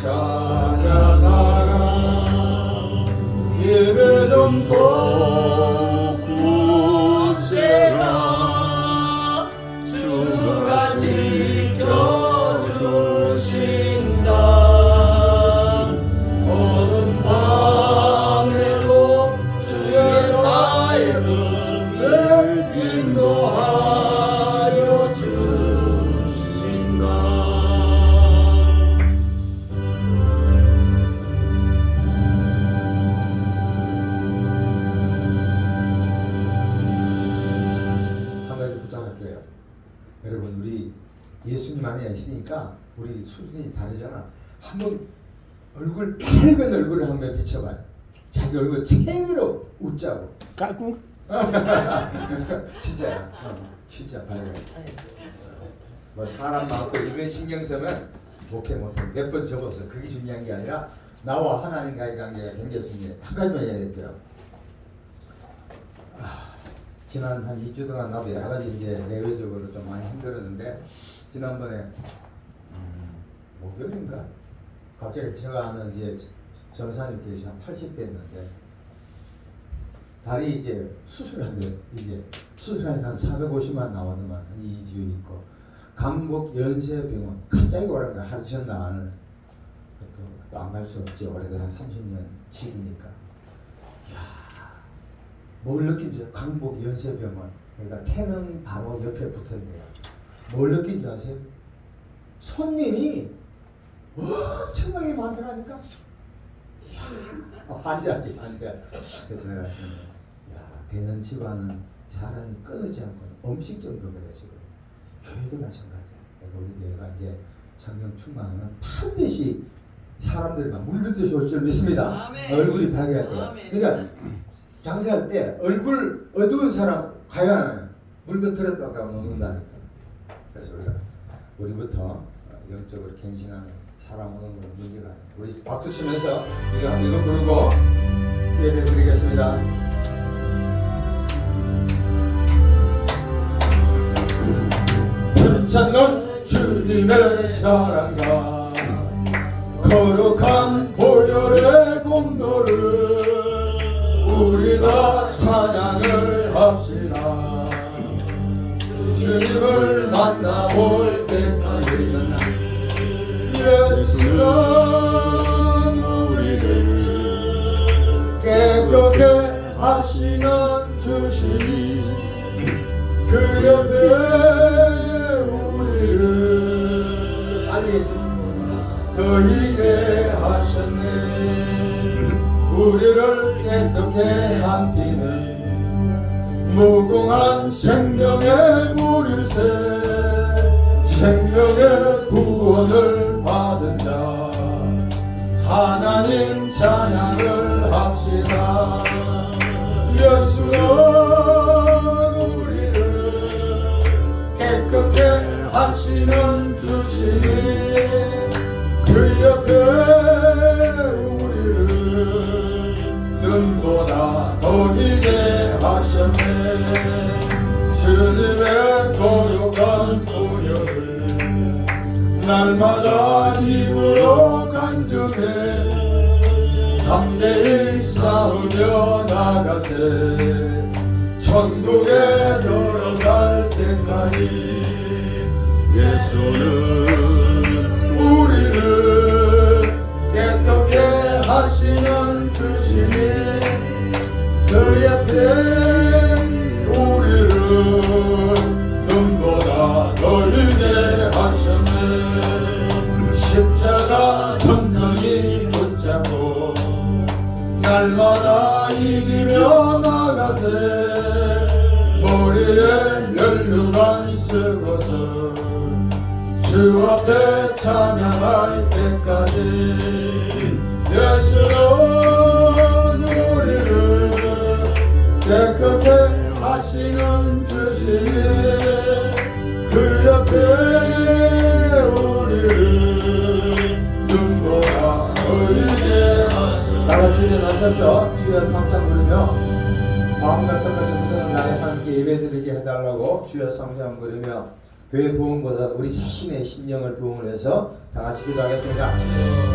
찬양하라. 예배는 곳곳에라 주가 지켜주신다. 어두운 밤에도 주의 나의 눈을 인도하여 주신다. 한 가지 부탁할게요. 여러분, 우리 예수님 안에 있으니까 우리 수준이 다르잖아. 한번 얼굴, 밝은 얼굴을 한번 비춰봐요. 자기 얼굴 챙으로 웃자고. 까꿍? 진짜야. 진짜 밝아요. 뭐 사람 많고 이건 신경 쓰면 목회 못해. 몇 번 접어서 그게 중요한 게 아니라 나와 하나님과의 관계가 굉장히 중요해. 한 가지만 얘기했더라. 지난 한 2주 동안 나도 여러 가지 이제 내외적으로 좀 많이 힘들었는데, 지난번에 목요일인가 갑자기 제가 아는 이제 전사님께서 한 80대였는데 다리 이제 수술한대. 이제 수술하니까 한 450만 나왔더만 이 2주 있고, 강북 연세병원 갑자기 오라는 거야. 하루 전날 안을 또 안 갈 수 없지. 오래된 한 30년 지기니까. 뭘 느낀지 강북 연세병원, 그러니까 태릉 바로 옆에 붙어있네요. 뭘 느낀 줄 아세요? 손님이 엄청나게 많더라니까. 이야, 환자지, 환자. 그래서 내가 야, 되는 집안은 사람이 끊이지 않고 음식점도 그래. 지금 교회도 마찬가지야. 그러니까 우리 교회가 이제 성령 충만하면 반드시 사람들만 물르듯이 올 줄 믿습니다. 아멘. 얼굴이 밝아야 돼요. 그러니까 장사할 때 얼굴 어두운 사람 가야 물건 들었다가 먹는다니까. 그래서 우리부터 영적으로 갱신하는 사람 오는 건 문제가 아니에요. 우리 박수 치면서 이거 부르고 예배 드리겠습니다. 괜찮는 주님의 사랑과 거룩한 보혈의 공로를 우리 다 찬양을 합시다. 주님을 만나볼 때까지 예수는 우리를 깨끗게 하시는 주시니 그 옆에 우리를 더이게 하셨네. 우리를 깨끗게 한 피는 무궁한 생명의 물일새. 생명의 구원을 받은 자 하나님 찬양을 합시다. 예수는 우리를 깨끗게 하시는 주시니 그 옆에 우리를 눈보다 더이게 하셨네. 주님의 거룩한 보혈을 날마다 입으로 간증해 담대히 싸우며 나가세. 천국에 들어갈 때까지 예수는 우리를 깨끗게 하시는 주시니 그 옆에 우리를 눈보다 멀게 하셨네. 십자가 던전히 붙잡고 날마다 이기며 나가세. 머리에 면류관 쓰고서 주 앞에 찬양할 때까지 예수는 우리를 깨끗게 하시는 주시니 그 옆에 우리를 눈보라 보이게 하소서. 나같이 일어나셔서 주여 삼창 부르며 마음 같은 것을 무슨 나의 함께 예배드리게 해달라고 주여 삼창 부르며 그 교회 부흥보다 우리 자신의 심령을 부흥을 해서 다 같이 기도하겠습니다.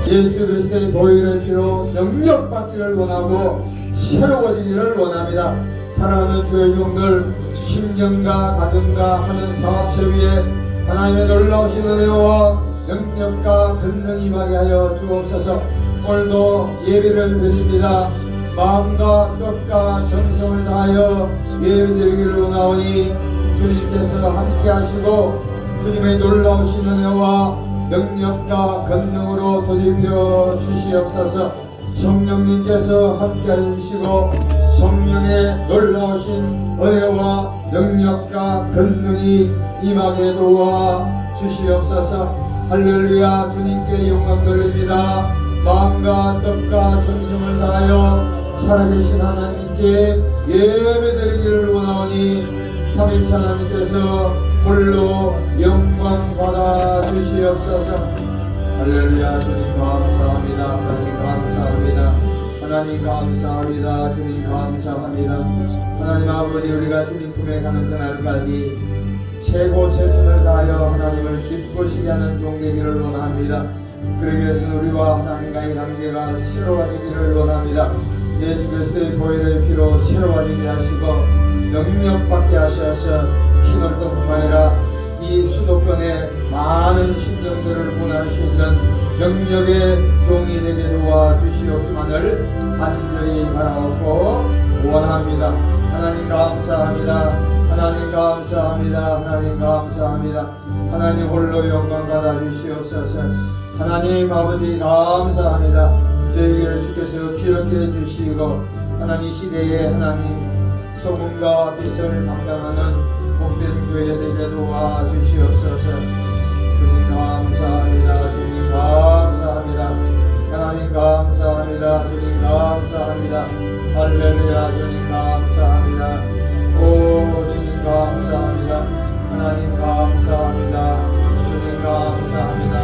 예수 그리스도의 보혈의 피로 영접받기를 원하고 새로워지기를 원합니다. 사랑하는 주의 종들, 심령과 가정과 하는 사업체 위에 하나님의 놀라우신 은혜와 영접과 권능이 임하게 하여 주옵소서. 오늘도 예배를 드립니다. 마음과 뜻과 정성을 다하여 예배드리기를 원하오니 주님께서 함께 하시고 주님의 놀라우신 은혜와 능력과 권능으로 도집혀 주시옵소서. 성령님께서 함께 해주시고 성령의 놀라우신 은혜와 능력과 권능이 임하게 도와 주시옵소서. 할렐루야. 주님께 영광 돌립니다. 마음과 뜻과 정성을 다하여 살아계신 하나님께 예배드리기를 원하오니 삼위일체 하나님께서 홀로 영광 받아 주시옵소서. 할렐루야. 주님 감사합니다. 하나님 감사합니다. 하나님 감사합니다. 주님 감사합니다. 하나님 아버지, 우리가 주님 품에 가는 그날까지 최고 최선을 다하여 하나님을 기쁘시게 하는 종 되기를 원합니다. 그러기 위해서는 우리와 하나님과의 관계가 새로워지기를 원합니다. 예수 그리스도의 보혈의 피로 새로워지게 하시고 능력받게 하셔서 힘을 뿐만 아니라 이 수도권의 많은 심령들을 보낼 수 있는 영역의 종이 되게 도와주시옵기만을 간절히 바라옵고 원합니다. 하나님 감사합니다. 하나님 감사합니다. 하나님 감사합니다. 하나님 홀로 영광 받아 주시옵소서. 하나님 아버지 감사합니다. 저희를 주께서 기억해 주시고 하나님 시대에 하나님 소금과 빛을 감당하는 복된 교회 되게 도와주시옵소서. 주님 감사합니다. 주님 감사합니다. 하나님 감사합니다. 주님 감사합니다. 할렐루야. 주님 감사합니다. 오 주님 감사합니다. 하나님 감사합니다. 주님 감사합니다.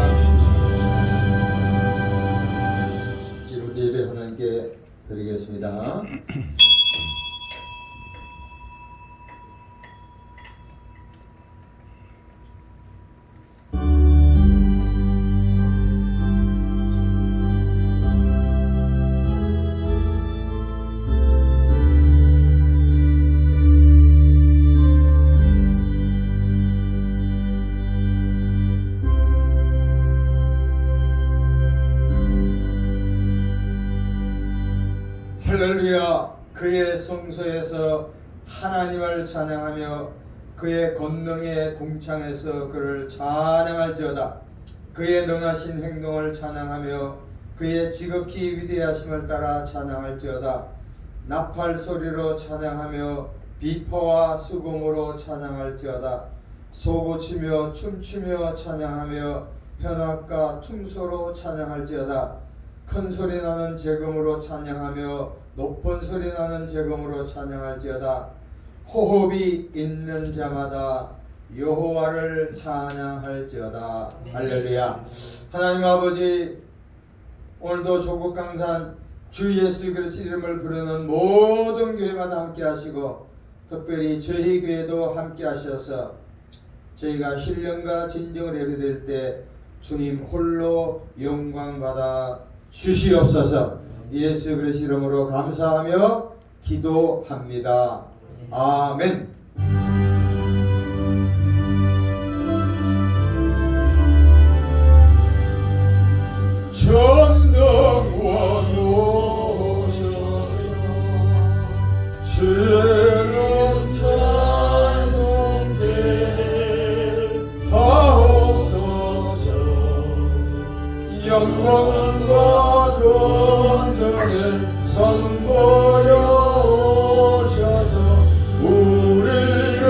이로 예배 하나님께 드리겠습니다. 할렐루야. 그의 성소에서 하나님을 찬양하며 그의 권능의 궁창에서 그를 찬양할지어다. 그의 능하신 행동을 찬양하며 그의 지극히 위대하심을 따라 찬양할지어다. 나팔 소리로 찬양하며 비포와 수금으로 찬양할지어다. 소고치며 춤추며 찬양하며 현악과 퉁소로 찬양할지어다. 큰 소리 나는 제금으로 찬양하며 높은 소리 나는 제금으로 찬양할지어다. 호흡이 있는 자마다 여호와를 찬양할지어다. 할렐루야. 하나님 아버지, 오늘도 조국 강산 주 예수 그리스도 이름을 부르는 모든 교회마다 함께 하시고 특별히 저희 교회도 함께 하셔서 저희가 신령과 진정을 예배드릴 때 주님 홀로 영광 받아 주시옵소서. 예수 그리스도 이름으로 감사하며 기도합니다. 아멘. 전능원 오셔서 주는 찬송대 하옵소서. 영광과 권능을 선보여 오셔서 우리를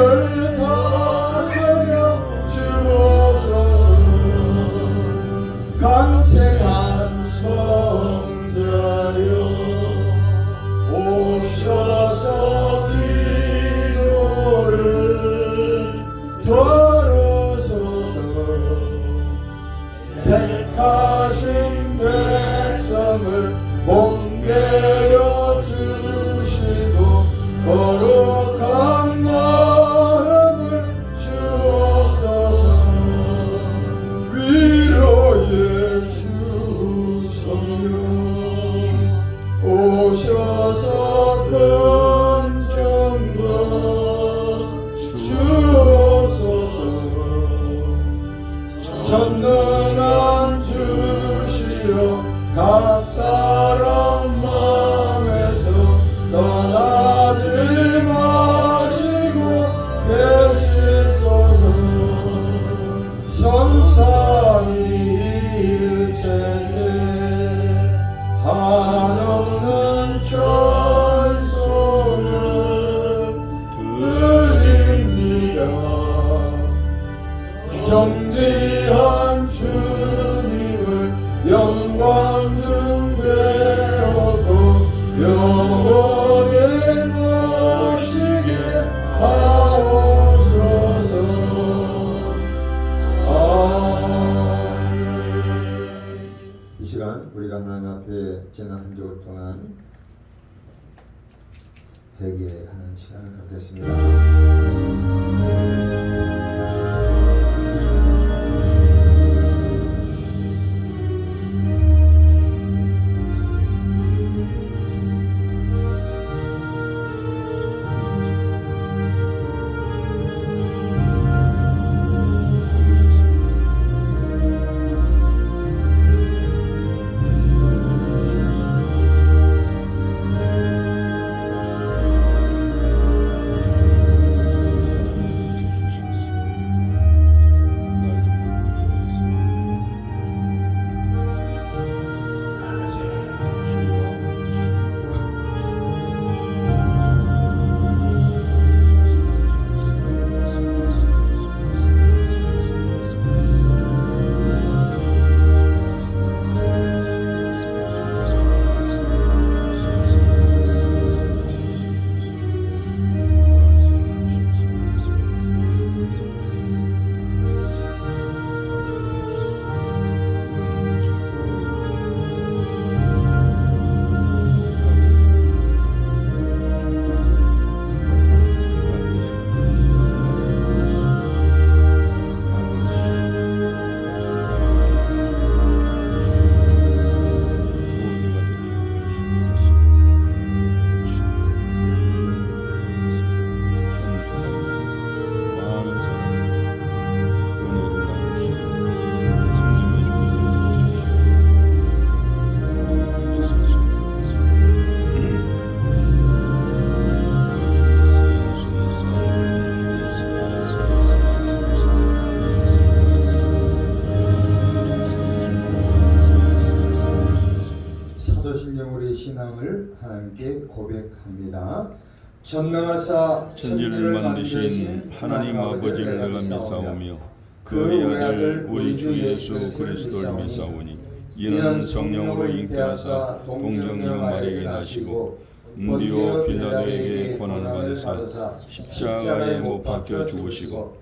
다스려 주옵소서. 강생한 성자여 오셔서 기도를 들으소서. 택하신 백성을 목매려 주시고 거룩한 마음을 주옵소서. 영광 중되어도 영원히 모시게 하옵소서. 이 시간 우리가 하나님 앞에 지난 한 주일 동안 회개하는 시간을 갖겠습니다. 신앙을 하나님께 고백합니다. 전능하사 천지를 만드신 하나님 아버지를 내가 믿사오며 그의 아들 우리 주 예수 그리스도를 믿사오니 이는 성령으로 잉태하사 동정녀 마리아에게 나시고 본디오 빌라도에게 고난을 받으사 십자가에 못 박혀 죽으시고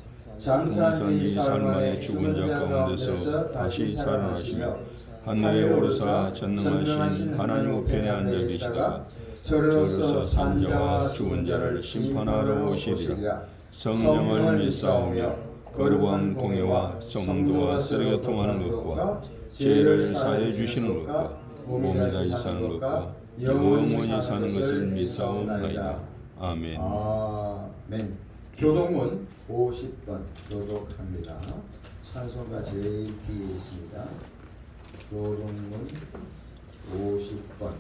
공산이 살만에 죽은 자 가운데서 다시 살아나시며 하늘에 오르사 전능하신 하나님 우편에 앉아 계시다가 저로서 산자와 죽은 자를 심판하러 오시리라. 성령을 믿사오며 거룩한 공예와 성도와 서로 교통하는 것과 죄를 사해 주시는 것과 몸이 다시 사는 것과 영원히 사는 것을 믿사옵나이다. 아멘. 아멘. 교동문 50번 교독합니다. 찬송가 제일 뒤에 있습니다. 교동문 50번.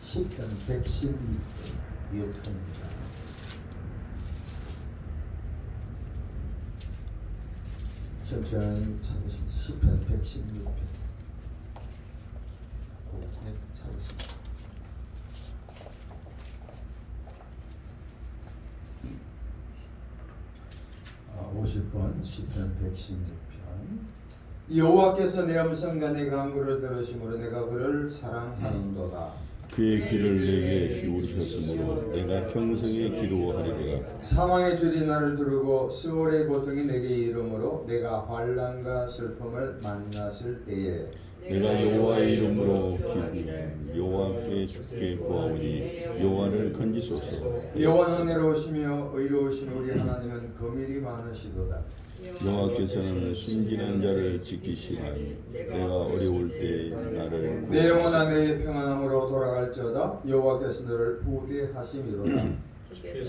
시편 116편입니다. 천천히 찾으십니다. 시편 116편. 네, 찾으십니다. 50번 시편 116편. 여호와께서 내 음성과 내 간구를 들으심으로 내가 그를 사랑하는도다. 그의 귀를 내게 기울이셨으므로 내가 평생에 기도하리라. 사망의 줄이 나를 두르고 스올의 고통이 내게 이르므로 내가 환난과 슬픔을 만났을 때에 내가 여호와의 이름으로 여호와께 주께 구하오니 여호와를 건지소서. 여호와는 은혜로우시며 의로우신 우리 하나님은 긍휼이 많으시도다. 여호와께서는 순진한 자를 지키시나니 내가 어려울 때 나를 내 영혼아 내 평안함으로 돌아갈지어다. 여호와께서 너를 후대하심이로다.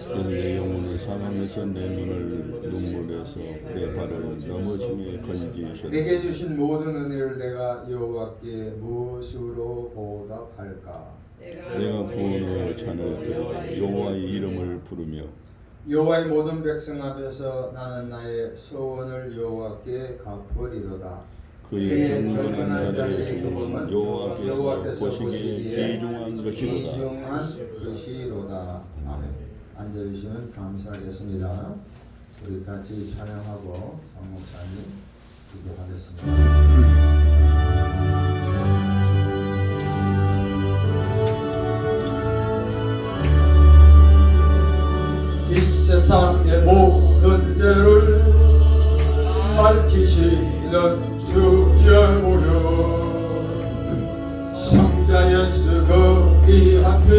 너는 내 영혼을 사망에서 내 눈을 눈물에서 내 발을 넘어짐에 건지셨다. 내게 주신 모든 은혜를 내가 여호와께 무엇으로 보답할까? 내가 구원으로 찬을 들어 여호와의 이름을 부르며 여호와의 모든 백성 앞에서 나는 나의 소원을 여호와께 갚으리로다. 그의 경건한 자들의 죽음은 여호와께서 보시기에 귀중한 것이로다. 귀중한 것이로다. 아멘. 앉아주시면 감사하겠습니다. 우리 같이 찬양하고 장 목사님 기도하겠습니다. 이 세상의 모든 죄를 밝히시는 주의 모여 성자 예수 그 귀한 피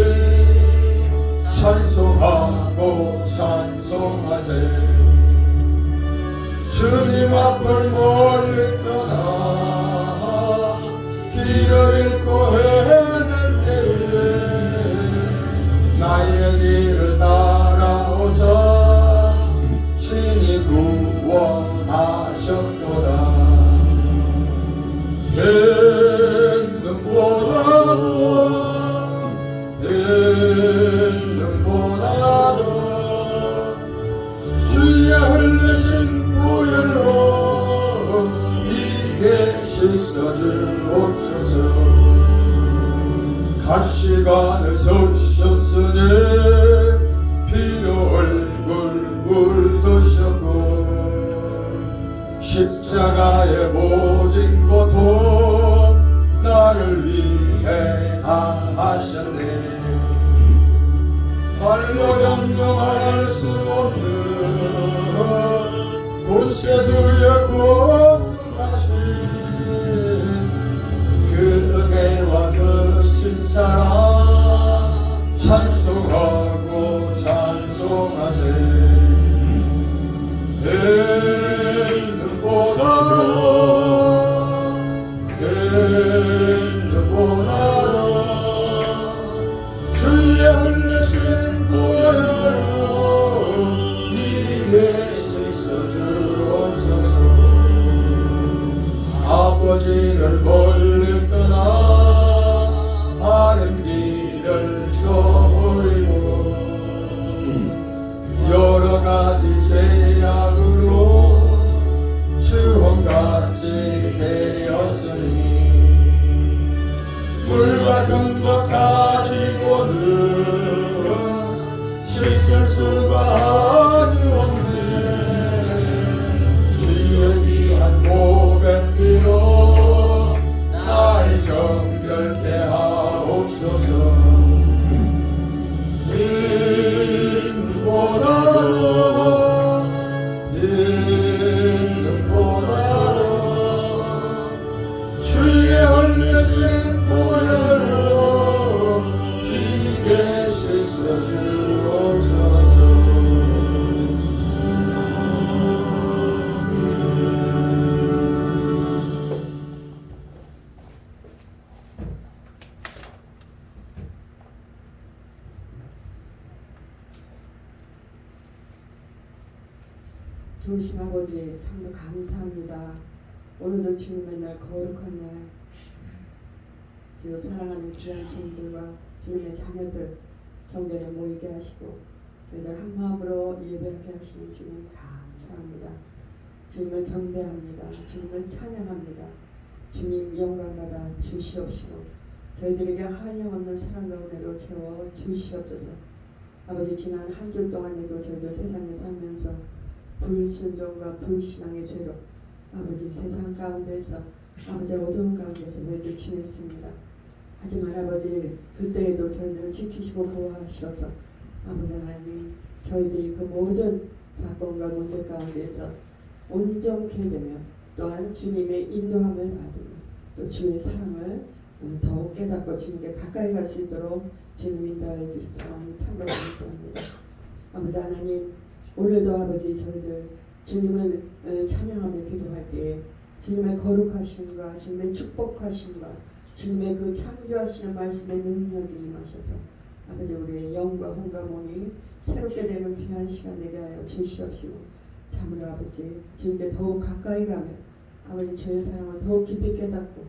찬송하고 찬송하세. 주님 앞을 멀리 떠나 길을 잃고 헤맬 때에 나의 길을 따라오사 신이 구원하셨도다. 능보다도 주의 흘리신 보혈로 이게 씻어 주옵소서. 가시관을 쏘셨으니 피로 얼굴 물드셨고 십자가의 모진 고통 나를 위해 당하셨네. 말로 형용할 수 없는 구세주의 고수하신 그 은혜와 그 신사랑 찬송하고 찬송하세. 능보다도 주의 흘리신 보혈로 이게 씻어 주옵소서. 아버지를 멀리 떠나 바른 길을 저버리고 여러 가지 제약으로 주홍같이 되었으니 물과 금도 가지고는 씻을 수가 아주 없네. 주의 귀한 보배피로 날 정결케 하옵소서. 주의 흘리신 보혈로 귀게 씻어 주옵소서. 좋으신 아버지 참으로 감사합니다. 오늘도 주님의 날 거룩한 날 주여 사랑하는 귀한 주님들과 주님의 자녀들 성전에 모이게 하시고 저희들 한마음으로 예배하게 하시는 주님 감사합니다. 주님을 경배합니다. 주님을 찬양합니다. 주님 영광받아 주시옵시고 저희들에게 한량없는 사랑과 은혜로 채워 주시옵소서. 아버지 지난 한 주 동안에도 저희들 세상에 살면서 불순종과 불신앙의 죄로 아버지 세상 가운데서 아버지 어두운 가운데서 저희들 지냈습니다. 하지만 아버지 그때에도 저희들을 지키시고 보호하셔서 아버지 하나님 저희들이 그 모든 사건과 문제 가운데서 온전케 되며 또한 주님의 인도함을 받으며 또 주의 사랑을 더욱 깨닫고 주님께 가까이 갈 수 있도록 주님 인도하여 주시더니 참으로 감사합니다. 아버지 하나님 오늘도 아버지 저희들 주님을 찬양하며 기도할 때에 주님의 거룩하심과 주님의 축복하심과 주님의 그 창조하시는 말씀의 능력이 임하셔서 아버지 우리의 영과 혼과 몸이 새롭게 되는 귀한 시간 되게 하여 주시옵시고 참으로 아버지 주님께 더욱 가까이 가며 아버지 주의 사랑을 더욱 깊이 깨닫고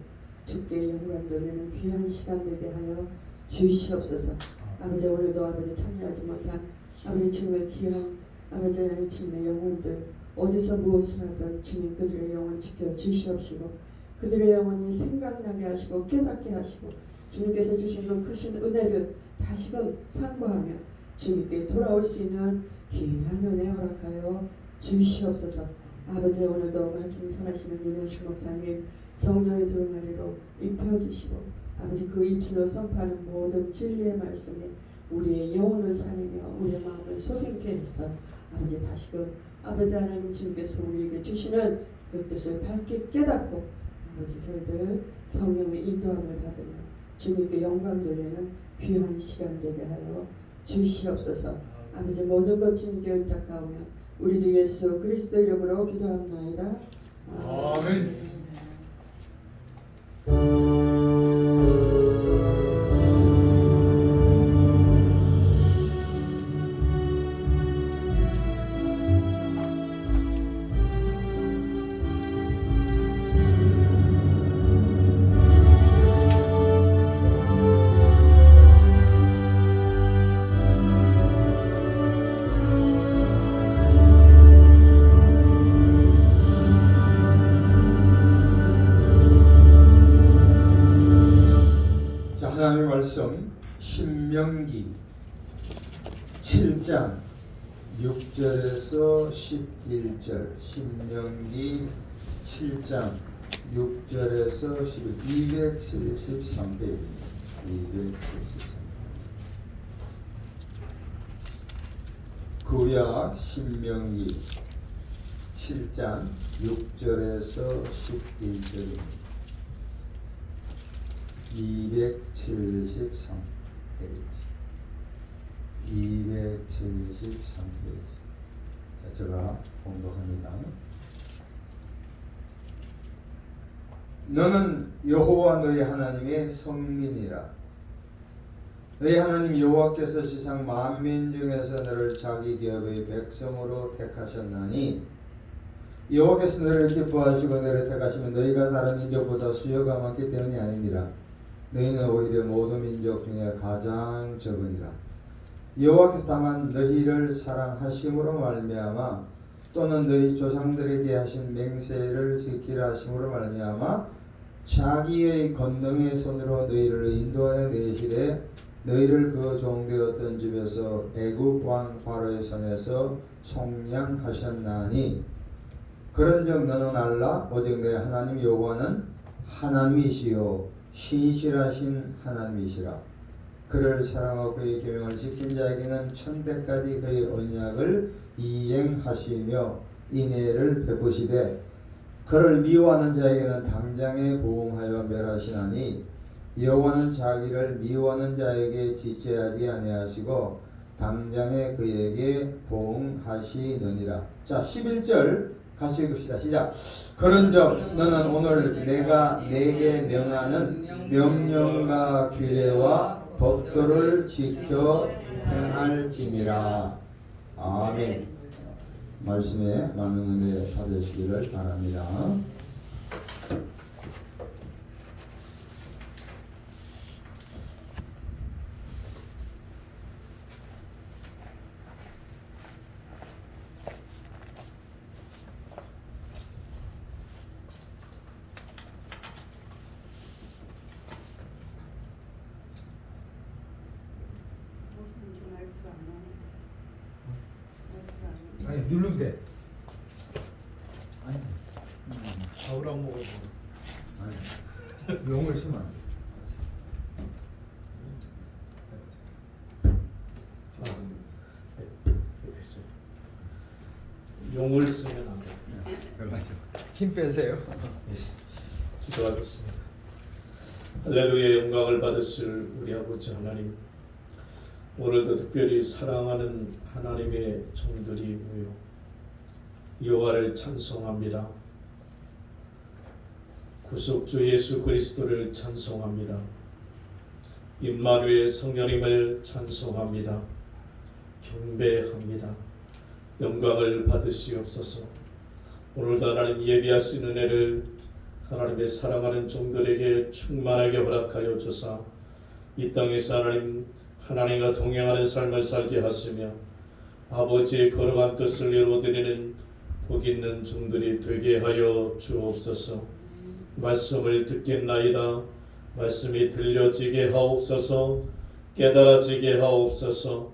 주께 영광 돌리는 귀한 시간 되게 하여 주시옵소서. 아버지 오늘도 아버지 참여하지 못한 아버지 주님의 귀한 아버지 하나님 주님의 영혼들 어디서 무엇을 하든 주님 그들의 영혼 지켜 주시옵시고 그들의 영혼이 생각나게 하시고 깨닫게 하시고 주님께서 주신 그 크신 은혜를 다시금 상고하며 주님께 돌아올 수 있는 귀한 은혜 허락하여 주시옵소서. 아버지, 오늘도 말씀 전하시는 유명식 목사님 성령의 두루마리로 입혀주시고 아버지 그 입술로 선포하는 모든 진리의 말씀이 우리의 영혼을 살리며 우리의 마음을 솟게 해서 아버지 다시금 아버지 하나님 주님께서 우리에게 주시는 그 뜻을 밝게 깨닫고 아버지 저희들 성령의 인도함을 받으며 주님께 영광 돌리는 귀한 시간 되게 하여 주시옵소서. 아버지 모든 것 주님께 의탁하오며 우리 주 예수 그리스도 이름으로 기도합나이다. 아멘. 하나님의 말씀 신명기 7장 6절에서 11절 신명기 7장 6절에서 11 273페이지입니다. 273 구약 신명기 7장 6절에서 11절입니다. 273페이지 273페이지. 자, 제가 공독합니다. 너는 여호와 너희 하나님의 성민이라. 너희 하나님 여호와께서 지상 만민 중에서 너를 자기 기업의 백성으로 택하셨나니 여호와께서 너를 기뻐하시고 너를 택하시면 너희가 다른 민족보다 수요가 많기 때문이 아니니라. 너희는 오히려 모든 민족 중에 가장 적으니라. 여호와께서 다만 너희를 사랑하심으로 말미암아 또는 너희 조상들에게 하신 맹세를 지키라 하심으로 말미암아 자기의 권능의 손으로 너희를 인도하여 내시되 너희를 그 종되었던 집에서 애굽 왕 바로의 손에서 속량하셨나니 그런즉 너는 알라 오직 너희 하나님 여호와는 하나님이시요 신실하신 하나님이시라. 그를 사랑하고 그의 계명을 지킨 자에게는 천대까지 그의 언약을 이행하시며 인애를 베푸시되 그를 미워하는 자에게는 당장에 보응하여 멸하시나니 여호와는 자기를 미워하는 자에게 지체하지 아니하시고 당장에 그에게 보응하시느니라. 자, 11절 같이 읽읍시다. 시작. 그런즉 너는 오늘 내가 내게 명하는 명령과 규례와 법도를 지켜 행할지니라. 아멘. 말씀에 많은 은혜 받으시기를 바랍니다. 아니 누르면 돼. 아니, 아우랑 먹어도 아니, 용을 쓰면 안 돼. 됐어요. 용을 쓰면 안 돼. 힘 빼세요. 기도하겠습니다. 할렐루야. 영광을 받으실 우리 아버지 하나님, 오늘도 특별히 사랑하는 하나님의 종들이 모여 여호와를 찬송합니다. 구속주 예수 그리스도를 찬송합니다. 임마누엘 성령님을 찬송합니다. 경배합니다. 영광을 받으시옵소서. 오늘도 하나님 예비하신 은혜를 하나님의 사랑하는 종들에게 충만하게 허락하여 주사 이 땅에서 하나님과 동행하는 삶을 살게 하시며 아버지의 거룩한 뜻을 이루어드리는 복 있는 종들이 되게 하여 주옵소서. 말씀을 듣겠나이다. 말씀이 들려지게 하옵소서. 깨달아지게 하옵소서.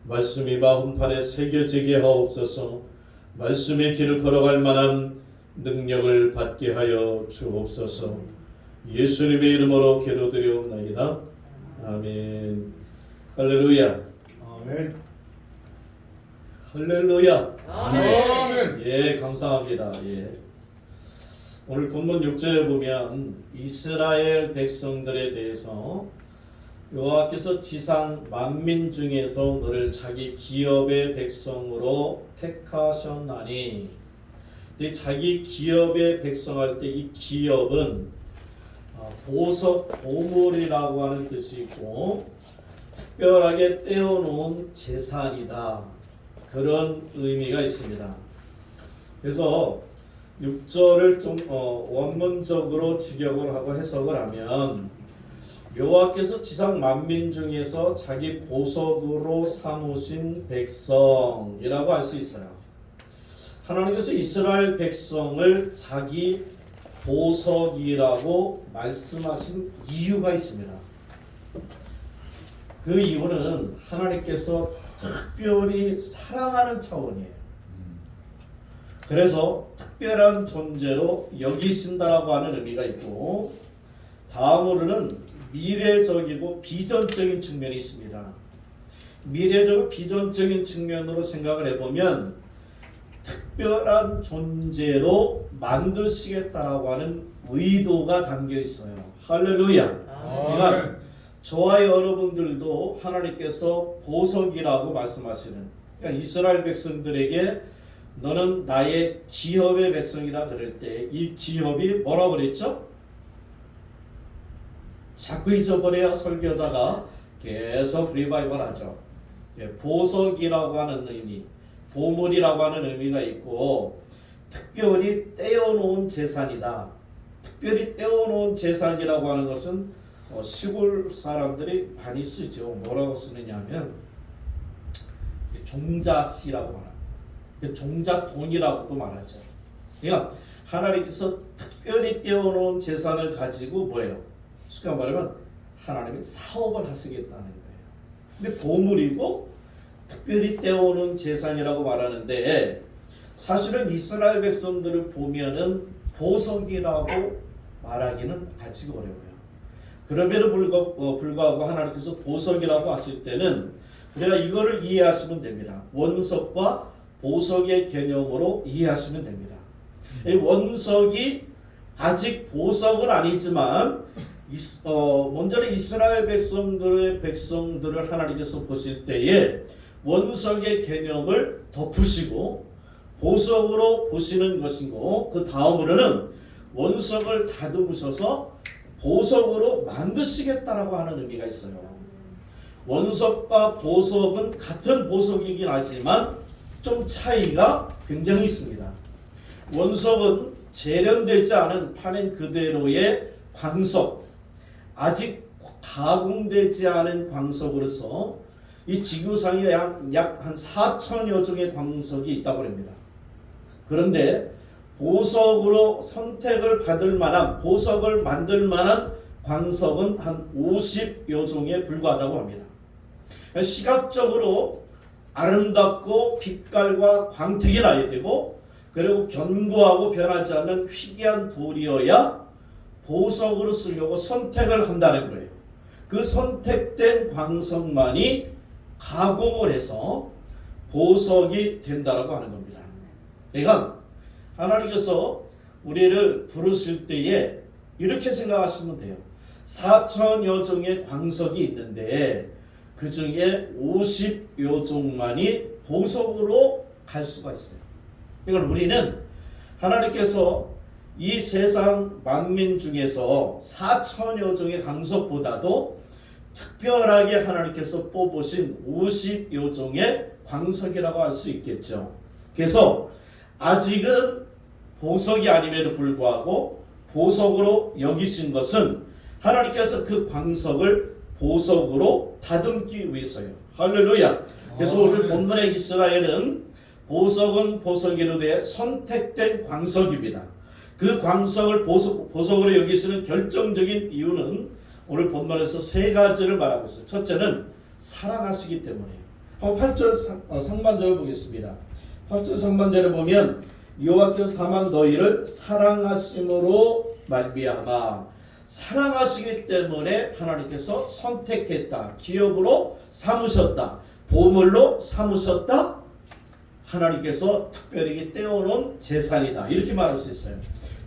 말씀이 마음판에 새겨지게 하옵소서. 말씀의 길을 걸어갈 만한 능력을 받게 하여 주옵소서. 예수님의 이름으로 기도드리옵나이다. 아멘. 할렐루야. 아멘. 할렐루야. 아멘. 예, 감사합니다. 예. 오늘 본문 6절에 보면 이스라엘 백성들에 대해서 여호와께서 지상 만민 중에서 너를 자기 기업의 백성으로 택하셨나니, 이 자기 기업의 백성할 때 이 기업은 보석, 보물이라고 하는 뜻이 있고 특별하게 떼어놓은 재산이다, 그런 의미가 있습니다. 그래서 6절을 좀 원문적으로 직역을 하고 해석을 하면 여호와께서 지상 만민 중에서 자기 보석으로 삼으신 백성이라고 할 수 있어요. 하나님께서 이스라엘 백성을 자기 보석이라고 말씀하신 이유가 있습니다. 그 이유는 하나님께서 특별히 사랑하는 차원이에요. 그래서 특별한 존재로 여기신다라고 하는 의미가 있고, 다음으로는 미래적이고 비전적인 측면이 있습니다. 미래적 비전적인 측면으로 생각을 해보면 특별한 존재로 만드시겠다라고 하는 의도가 담겨 있어요. 할렐루야. 그러니까 저와 여러분들도 하나님께서 보석이라고 말씀하시는, 그러니까 이스라엘 백성들에게 너는 나의 기업의 백성이다 그럴 때 이 기업이 뭐라고 그랬죠? 자꾸 잊어버려야 설교자가 계속 리바이벌 하죠. 보석이라고 하는 의미, 보물이라고 하는 의미가 있고, 특별히 떼어놓은 재산이다. 특별히 떼어놓은 재산이라고 하는 것은 시골 사람들이 많이 쓰죠. 뭐라고 쓰느냐 하면 종자씨라고 말합니다. 종자돈이라고도 말하죠. 그러니까 하나님께서 특별히 떼어놓은 재산을 가지고 뭐예요? 쉽게 말하면 하나님이 사업을 하시겠다는 거예요. 근데 보물이고 특별히 떼어오는 재산이라고 말하는데, 사실은 이스라엘 백성들을 보면은 보석이라고 말하기는 아직 어려워요. 그럼에도 불구하고 하나님께서 보석이라고 하실 때는 우리가 이거를 이해하시면 됩니다. 원석과 보석의 개념으로 이해하시면 됩니다. 이 원석이 아직 보석은 아니지만 먼저는 이스라엘 백성들을 하나님께서 보실 때에 원석의 개념을 덮으시고 보석으로 보시는 것이고, 그 다음으로는 원석을 다듬으셔서 보석으로 만드시겠다라고 하는 의미가 있어요. 원석과 보석은 같은 보석이긴 하지만 좀 차이가 굉장히 있습니다. 원석은 재련되지 않은 파낸 그대로의 광석, 아직 가공되지 않은 광석으로서 이 지구상에 약 한 4천여 종의 광석이 있다고 합니다. 그런데 보석으로 선택을 받을 만한, 보석을 만들 만한 광석은 한 50여 종에 불과하다고 합니다. 시각적으로 아름답고 빛깔과 광택이 나야 되고, 그리고 견고하고 변하지 않는 희귀한 돌이어야 보석으로 쓰려고 선택을 한다는 거예요. 그 선택된 광석만이 가공을 해서 보석이 된다라고 하는 겁니다. 그러니까 하나님께서 우리를 부르실 때에 이렇게 생각하시면 돼요. 4천여 종의 광석이 있는데 그 중에 50여 종만이 보석으로 갈 수가 있어요. 그러니까 우리는 하나님께서 이 세상 만민 중에서 4천여 종의 광석보다도 특별하게 하나님께서 뽑으신 50여 종의 광석이라고 할 수 있겠죠. 그래서 아직은 보석이 아님에도 불구하고 보석으로 여기신 것은 하나님께서 그 광석을 보석으로 다듬기 위해서요. 할렐루야. 그래서 오늘 본문의 이스라엘은 보석은 보석이로 돼 선택된 광석입니다. 그 광석을 보석으로 여기시는 결정적인 이유는 오늘 본문에서 세 가지를 말하고 있어요. 첫째는 사랑하시기 때문이에요. 한번 8절 상반절을 보겠습니다. 8절 상반절에 보면 여호와께서 다만 너희를 사랑하심으로 말미암아, 사랑하시기 때문에 하나님께서 선택했다, 기업으로 삼으셨다, 보물로 삼으셨다, 하나님께서 특별히 떼어놓은 재산이다, 이렇게 말할 수 있어요.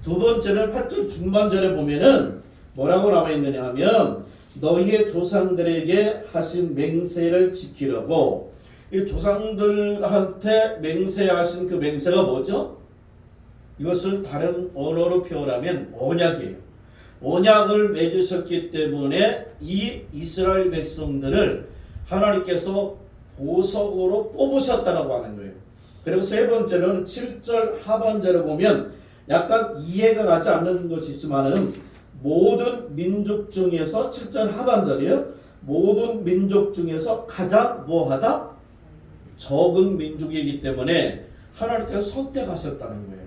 두 번째는 8절 중반절에 보면은 뭐라고 나와 있느냐 하면 너희의 조상들에게 하신 맹세를 지키려고, 이 조상들한테 맹세하신 그 맹세가 뭐죠? 이것을 다른 언어로 표현하면 언약이에요. 언약을 맺으셨기 때문에 이 이스라엘 백성들을 하나님께서 보석으로 뽑으셨다라고 하는 거예요. 그리고 세 번째는 7절 하반절에 보면 약간 이해가 가지 않는 것이 있지만은 모든 민족 중에서 7절 하반절이요, 모든 민족 중에서 가장 뭐하다? 적은 민족이기 때문에 하나님께서 선택하셨다는 거예요.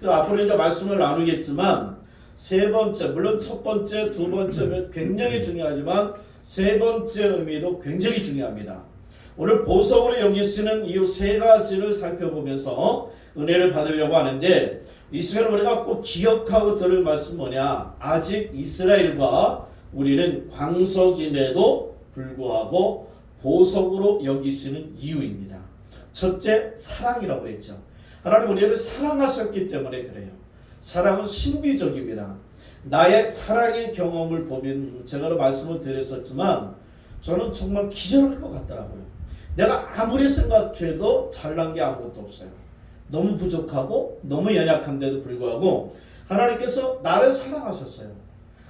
앞으로 이제 말씀을 나누겠지만 세 번째, 물론 첫 번째, 두 번째 굉장히 중요하지만 세 번째 의미도 굉장히 중요합니다. 오늘 보석으로 여기시는 이 세 가지를 살펴보면서 은혜를 받으려고 하는데, 이 시간에 우리가 꼭 기억하고 들을 말씀 뭐냐? 아직 이스라엘과 우리는 광석임에도 불구하고 보석으로 여기시는 이유입니다. 첫째, 사랑이라고 했죠. 하나님 우리를 사랑하셨기 때문에 그래요. 사랑은 신비적입니다. 나의 사랑의 경험을 보면 제가 말씀을 드렸었지만 저는 정말 기절할 것 같더라고요. 내가 아무리 생각해도 잘난 게 아무것도 없어요. 너무 부족하고 너무 연약한데도 불구하고 하나님께서 나를 사랑하셨어요.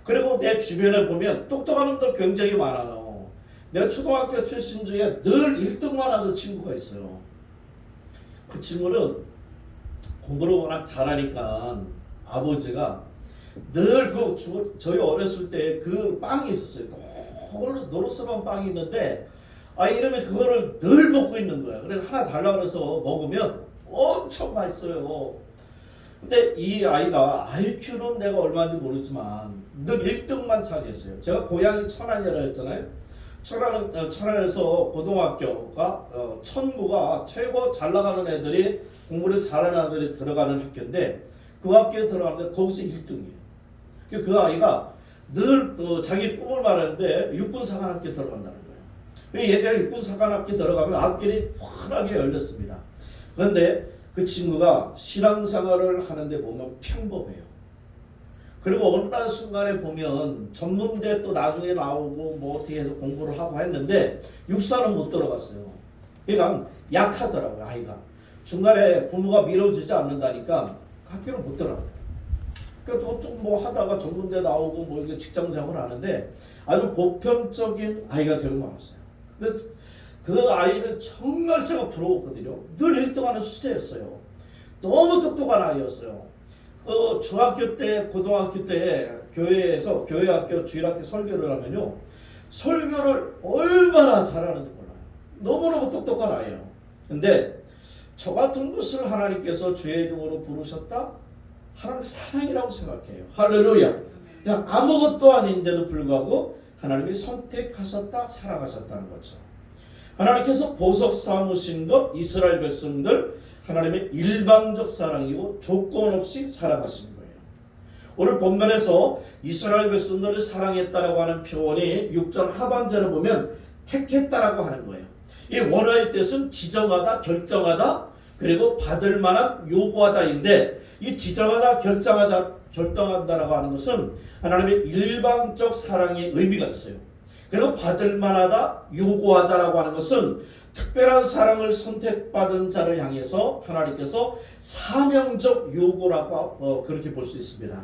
그리고 내 주변에 보면 똑똑한 놈들 굉장히 많아요. 내가 초등학교 출신 중에 늘 1등만 하던 친구가 있어요. 그 친구는 공부를 워낙 잘하니까 아버지가 늘 저희 어렸을 때 그 빵이 있었어요. 노릇스러운 빵이 있는데 이러면 그거를 늘 먹고 있는 거야. 그래서 하나 달라고 해서 먹으면 엄청 맛있어요. 근데 이 아이가 IQ는 내가 얼마인지 모르지만 늘 1등만 차지했어요. 제가 고향이 천안이라 했잖아요. 천안에서 고등학교가 천구가 최고 잘 나가는 애들이, 공부를 잘하는 애들이 들어가는 학교인데 그 학교에 들어가는데 거기서 1등이에요. 그 아이가 늘 자기 꿈을 말하는데 육군사관학교 들어간다는 거예요. 예전에 육군사관학교 들어가면 앞길이 환하게 열렸습니다. 그런데 그 친구가 신앙생활을 하는데 보면 평범해요. 그리고 어느 날 순간에 보면 전문대 또 나중에 나오고 뭐 어떻게 해서 공부를 하고 했는데 육사는 못 들어갔어요. 그러니까 약하더라고요, 아이가. 중간에 부모가 밀어주지 않는다니까 학교를 못 들어가요. 그래도 좀 뭐 하다가 전문대 나오고 뭐 이게 직장생활을 하는데 아주 보편적인 아이가 되고 말았어요. 근데 그 아이는 정말 제가 부러웠거든요. 늘 1등하는 수재였어요. 너무 똑똑한 아이였어요. 그 중학교 때, 고등학교 때 교회에서 교회학교, 주일학교 설교를 하면요, 설교를 얼마나 잘하는지 몰라요. 너무너무 똑똑한 아이예요. 근데 저 같은 것을 하나님께서 주의 종으로 부르셨다? 하나님 사랑이라고 생각해요. 할렐루야. 그냥 아무것도 아닌데도 불구하고 하나님이 선택하셨다, 사랑하셨다는 거죠. 하나님께서 보석 삼으신 것, 이스라엘 백성들 하나님의 일방적 사랑이고 조건 없이 사랑하신 거예요. 오늘 본문에서 이스라엘 백성들을 사랑했다라고 하는 표현이 6절 하반절에 보면 택했다라고 하는 거예요. 이 원어의 뜻은 지정하다, 결정하다, 그리고 받을 만한 요구하다인데, 이 지정하다, 결정한다라고 하는 것은 하나님의 일방적 사랑의 의미가 있어요. 그리고 받을 만하다, 요구하다라고 하는 것은 특별한 사랑을 선택받은 자를 향해서 하나님께서 사명적 요구라고 그렇게 볼 수 있습니다.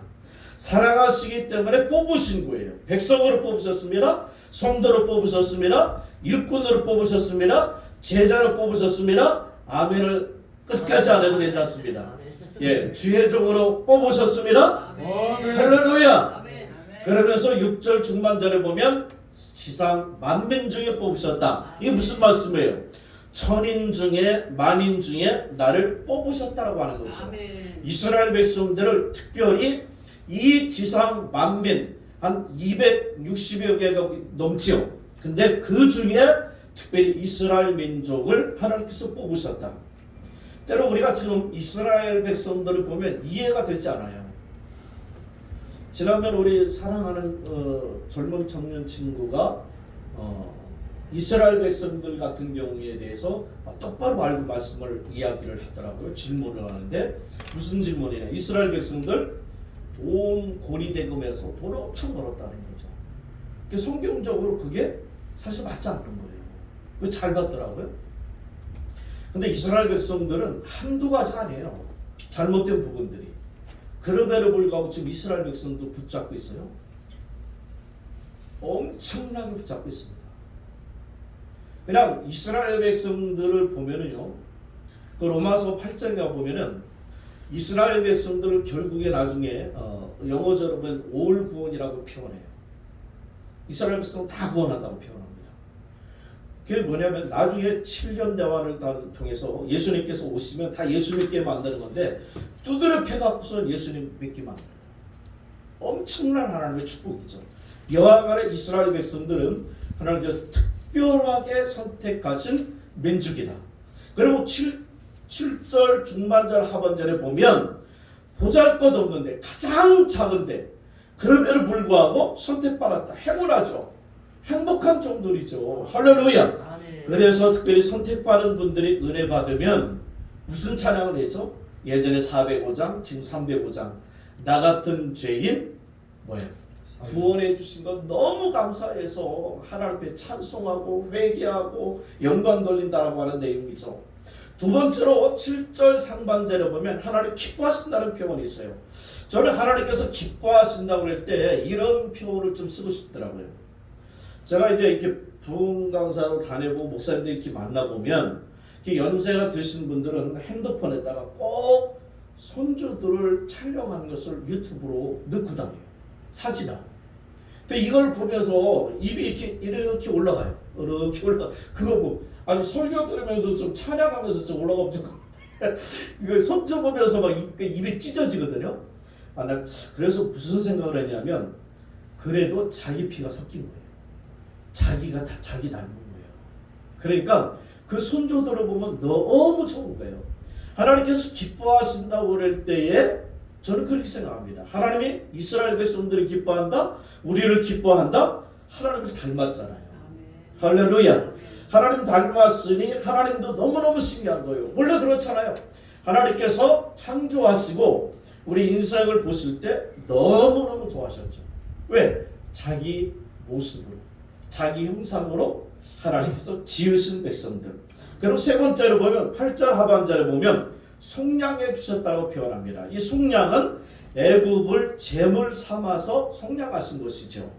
사랑하시기 때문에 뽑으신 거예요. 백성으로 뽑으셨습니다. 성도로 뽑으셨습니다. 일꾼으로 뽑으셨습니다. 제자로 뽑으셨습니다. 아멘을 끝까지 안 해도 괜찮습니다. 예, 주의 종으로 뽑으셨습니다. 할렐루야. 그러면서 6절 중반절에 보면 지상 만민 중에 뽑으셨다. 이게 무슨 말씀이에요? 천인 중에 만인 중에 나를 뽑으셨다라고 하는 거죠. 아멘. 이스라엘 백성들을 특별히 이 지상 만민 한 260여 개가 넘지요. 근데 그 중에 특별히 이스라엘 민족을 하나님께서 뽑으셨다. 때로 우리가 지금 이스라엘 백성들을 보면 이해가 되지 않아요. 지난번 우리 사랑하는 젊은 청년 친구가 이스라엘 백성들 같은 경우에 대해서 똑바로 알고 말씀을 이야기를 하더라고요. 질문을 하는데 무슨 질문이냐? 이스라엘 백성들 돈 고리대금에서 돈을 엄청 벌었다는 거죠. 그 성경적으로 그게 사실 맞지 않는 거예요. 그거 잘 봤더라고요. 근데 이스라엘 백성들은 한두 가지 아니에요. 잘못된 부분들이. 그럼에도 불구하고 지금 이스라엘 백성도 붙잡고 있어요. 엄청나게 붙잡고 있습니다. 그냥 이스라엘 백성들을 보면은요, 그 로마서 8장에 보면은 이스라엘 백성들을 결국에 나중에 영어적으로 보면 올 구원이라고 표현해요. 이스라엘 백성 다 구원한다고 표현합니다. 그게 뭐냐면 나중에 7년 대화를 통해서 예수님께서 오시면 다 예수 믿게 만드는 건데 두드려 패갖고서 예수님 믿게 만들어요. 엄청난 하나님의 축복이죠. 여하간에 이스라엘 백성들은 하나님께서 특별하게 선택하신 민족이다. 그리고 7절 중반절 하반절에 보면 보잘것없는데 가장 작은데 그럼에도 불구하고 선택받았다. 행운하죠. 행복한 정도이죠. 할렐루야. 아멘. 그래서 특별히 선택받은 분들이 은혜 받으면 무슨 찬양을 했죠? 예전에 405장, 지금 305장. 나 같은 죄인 뭐예요? 구원해 주신 것 너무 감사해서 하나님 앞에 찬송하고 회개하고 영광 돌린다라고 하는 내용이죠. 두 번째로 7절 상반절에 보면 하나님 기뻐하신다는 표현이 있어요. 저는 하나님께서 기뻐하신다고 할 때 이런 표현을 좀 쓰고 싶더라고요. 제가 이제 이렇게 부흥 강사로 다니고 목사님들 이렇게 만나보면 연세가 드신 분들은 핸드폰에다가 꼭 손주들을 촬영하는 것을 유튜브로 넣고 다녀요. 사진을. 근데 이걸 보면서 입이 이렇게 올라가요. 이렇게 올라가. 그거 뭐 아니 설교 들으면서 좀 찬양하면서 좀 올라가면 좀 이거 손주 보면서 막 입이 찢어지거든요. 그래서 무슨 생각을 했냐면 그래도 자기 피가 섞인 거예요. 자기가 다 자기 닮은 거예요. 그러니까 그 손주들을 보면 너무 좋은 거예요. 하나님께서 기뻐하신다고 그럴 때에 저는 그렇게 생각합니다. 하나님이 이스라엘 백성들을 기뻐한다, 우리를 기뻐한다. 하나님을 닮았잖아요. 할렐루야. 하나님 닮았으니 하나님도 너무너무 신기한 거예요. 원래 그렇잖아요. 하나님께서 창조하시고 우리 인생을 보실 때 너무너무 좋아하셨죠. 왜? 자기 모습으로, 자기 형상으로 하나님께서 지으신 백성들. 그리고 세 번째로 보면 8절 하반절에 보면 속량해 주셨다고 표현합니다. 이 속량은 애굽을 제물 삼아서 속량하신 것이죠.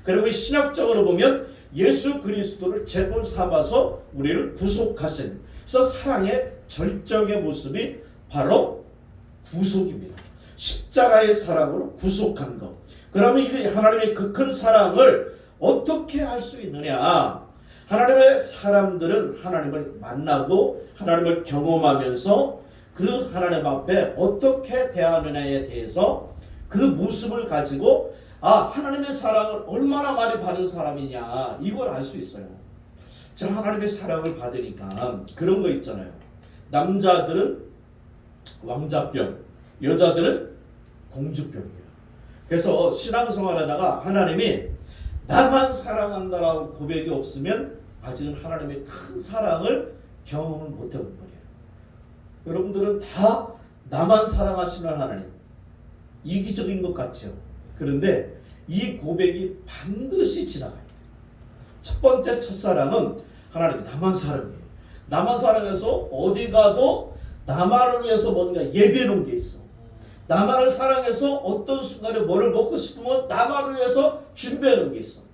그리고 신학적으로 보면 예수 그리스도를 제물 삼아서 우리를 구속하신, 그래서 사랑의 절정의 모습이 바로 구속입니다. 십자가의 사랑으로 구속한 것. 그러면 이게 하나님의 그 큰 사랑을 어떻게 할 수 있느냐? 하나님의 사람들은 하나님을 만나고 하나님을 경험하면서 그 하나님 앞에 어떻게 대하느냐에 대해서 그 모습을 가지고 하나님의 사랑을 얼마나 많이 받은 사람이냐 이걸 알 수 있어요. 자, 하나님의 사랑을 받으니까 그런 거 있잖아요. 남자들은 왕자병, 여자들은 공주병이에요. 그래서 신앙생활하다가 하나님이 나만 사랑한다라고 고백이 없으면 아직은 하나님의 큰 사랑을 경험을 못 해본 거예요. 여러분들은 다 나만 사랑하시는 하나님, 이기적인 것 같죠. 그런데 이 고백이 반드시 지나가야 돼요. 첫 번째 첫사랑은 하나님이 나만 사랑해요. 나만 사랑해서 어디 가도 나만을 위해서 뭔가 예비해 놓은 게 있어. 나만을 사랑해서 어떤 순간에 뭐를 먹고 싶으면 나만을 위해서 준비해 놓은 게 있어.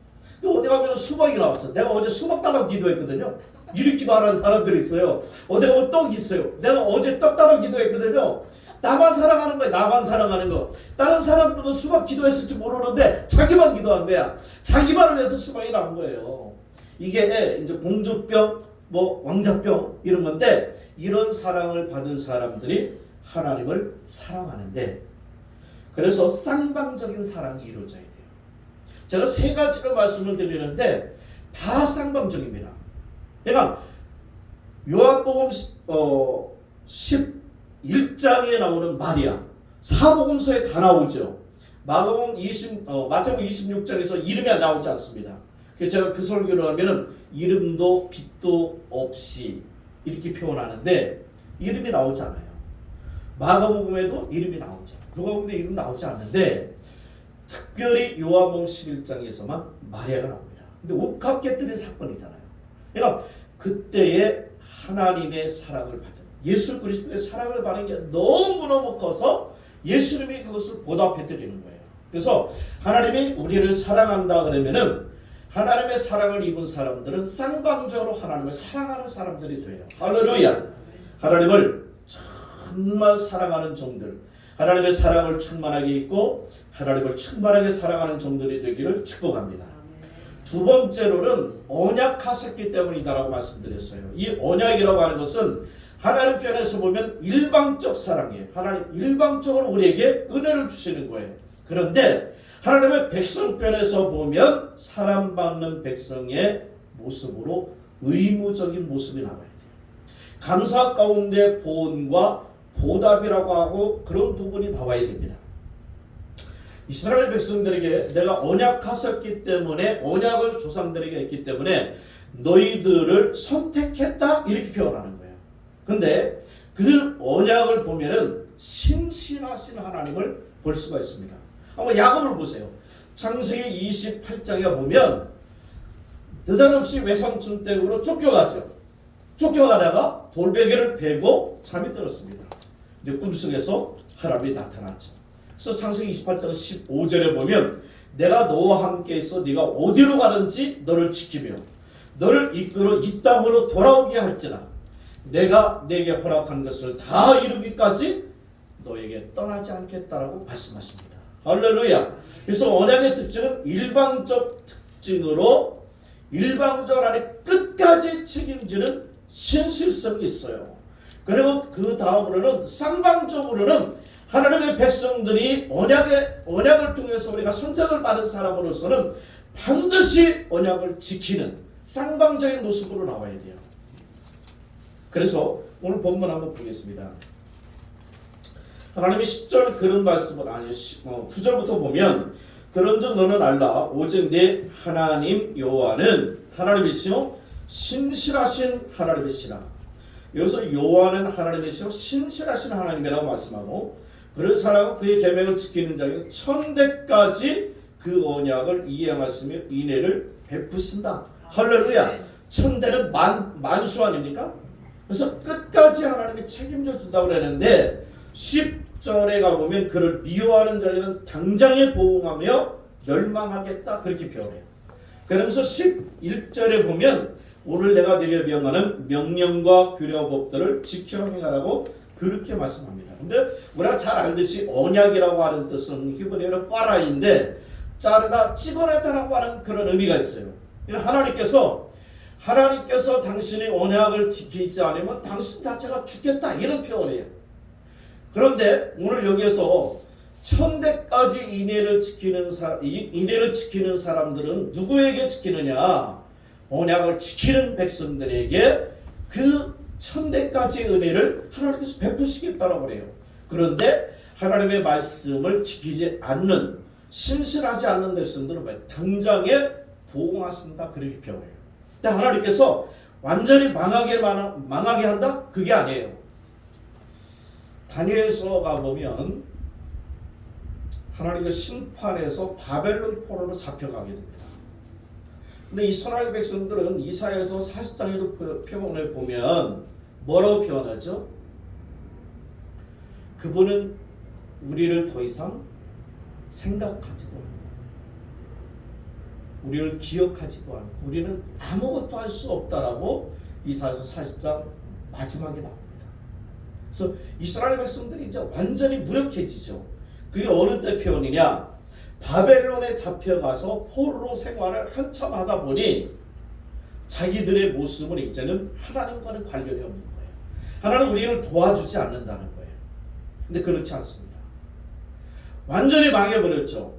어디 가면 수박이 나왔어. 내가 어제 수박 달라고 기도했거든요. 이렇게 말하는 사람들이 있어요. 어디 가면 떡이 있어요. 내가 어제 떡 달라고 기도했거든요. 나만 사랑하는 거야. 나만 사랑하는 거. 다른 사람들도 수박 기도했을지 모르는데 자기만 기도한 거야. 자기만을 위해서 수박이 나온 거예요. 이게 이제 공주병, 뭐 왕자병 이런 건데 이런 사랑을 받은 사람들이 하나님을 사랑하는데 그래서 쌍방적인 사랑이 이루어져야 돼요. 제가 세 가지로 말씀을 드리는데 다 쌍방적입니다. 그러니까 요한복음 11장에 나오는 마리아, 사복음서에 다 나오죠. 마태복음 26장에서 이름이 나오지 않습니다. 그래서 제가 그 설교를 하면은 이름도 빛도 없이 이렇게 표현하는데 이름이 나오지 않아요. 마가복음에도 이름이 나오죠. 누가복음에 이름 나오지 않는데 특별히 요한복음 11장에서만 마리아가 나옵니다. 근데 옷값 깨뜨린 사건이잖아요. 그러니까 그때의 하나님의 사랑을 받은 예수 그리스도의 사랑을 받은 게 너무너무 커서 예수님이 그것을 보답해 드리는 거예요. 그래서 하나님이 우리를 사랑한다 그러면은 하나님의 사랑을 입은 사람들은 쌍방적으로 하나님을 사랑하는 사람들이 돼요. 할렐루야. 하나님을 정말 사랑하는 종들, 하나님의 사랑을 충만하게 입고 하나님을 충만하게 사랑하는 종들이 되기를 축복합니다. 두 번째로는 언약하셨기 때문이다라고 말씀드렸어요. 이 언약이라고 하는 것은 하나님 편에서 보면 일방적 사랑이에요. 하나님 일방적으로 우리에게 은혜를 주시는 거예요. 그런데 하나님의 백성 편에서 보면 사랑받는 백성의 모습으로 의무적인 모습이 나와야 돼요. 감사 가운데 보응과 보답이라고 하고 그런 부분이 나와야 됩니다. 이스라엘 백성들에게 내가 언약하셨기 때문에 언약을 조상들에게 했기 때문에 너희들을 선택했다 이렇게 표현하는 거예요. 근데 그 언약을 보면은 신실하신 하나님을 볼 수가 있습니다. 한번 야곱을 보세요. 창세기 28장에 보면 느닷없이 외삼촌 댁으로 쫓겨가죠. 쫓겨가다가 돌베개를 베고 잠이 들었습니다. 이제 꿈속에서 하나님이 나타났죠. 그래서 창세기 28장 15절에 보면 내가 너와 함께 있어 네가 어디로 가든지 너를 지키며 너를 이끌어 이 땅으로 돌아오게 할지라 내가 내게 허락한 것을 다 이루기까지 너에게 떠나지 않겠다라고 말씀하십니다. 할렐루야. 그래서 언약의 특징은 일방적 특징으로 일방적으로 안에 끝까지 책임지는 신실성이 있어요. 그리고 그 다음으로는 쌍방적으로는 하나님의 백성들이 언약을 통해서 우리가 선택을 받은 사람으로서는 반드시 언약을 지키는 쌍방적인 모습으로 나와야 돼요. 그래서 오늘 본문 한번 보겠습니다. 하나님이 10절 그런 말씀을 9절부터 보면 그런즉 너는 알라 오직 내 하나님 여호와는 하나님이시요 신실하신 하나님이시라. 여기서 여호와는 하나님이시요 신실하신 하나님이라고 말씀하고 그를 사랑하고 그의 계명을 지키는 자에게 천대까지 그 언약을 이행하시며 인애를 베푸신다. 할렐루야. 천대는 만수 아닙니까? 그래서 끝까지 하나님이 책임져 준다고 그랬는데 10절에 가보면 그를 미워하는 자에게는 당장에 보응하며 멸망하겠다 그렇게 표현해요. 그러면서 11절에 보면 오늘 내가 네게 명하는 명령과 규례법들을 지켜 행하라고 그렇게 말씀합니다. 근데 우리가 잘 알듯이 언약이라고 하는 뜻은 히브리어로 파라인데 자르다 찍어내다라고 하는 그런 의미가 있어요. 하나님께서 당신의 언약을 지키지 않으면 당신 자체가 죽겠다 이런 표현이에요. 그런데 오늘 여기에서 천대까지 인애를 지키는 사람들은 누구에게 지키느냐? 언약을 지키는 백성들에게 그 천대까지의 은혜를 하나님께서 베푸시겠다라고 그래요. 그런데 하나님의 말씀을 지키지 않는 신실하지 않는 백성들은 왜 당장에 보응하신다 그렇게 표현해요. 근데 하나님께서 완전히 망하게 한다? 그게 아니에요. 다니엘서 가보면 하나님의 심판에서 바벨론 포로로 잡혀가게 됩니다. 근데 이스라엘 백성들은 이사야서 40장에도 표현을 보면 뭐라고 표현하죠? 그분은 우리를 더 이상 생각하지도 않고 우리를 기억하지도 않고 우리는 아무것도 할 수 없다라고 이사야서 40장 마지막에 나옵니다. 그래서 이스라엘 백성들이 이제 완전히 무력해지죠. 그게 어느 때 표현이냐? 바벨론에 잡혀가서 포로로 생활을 한참 하다 보니 자기들의 모습은 이제는 하나님과는 관련이 없는 거예요. 하나님 우리를 도와주지 않는다는 거예요. 근데 그렇지 않습니다. 완전히 망해버렸죠.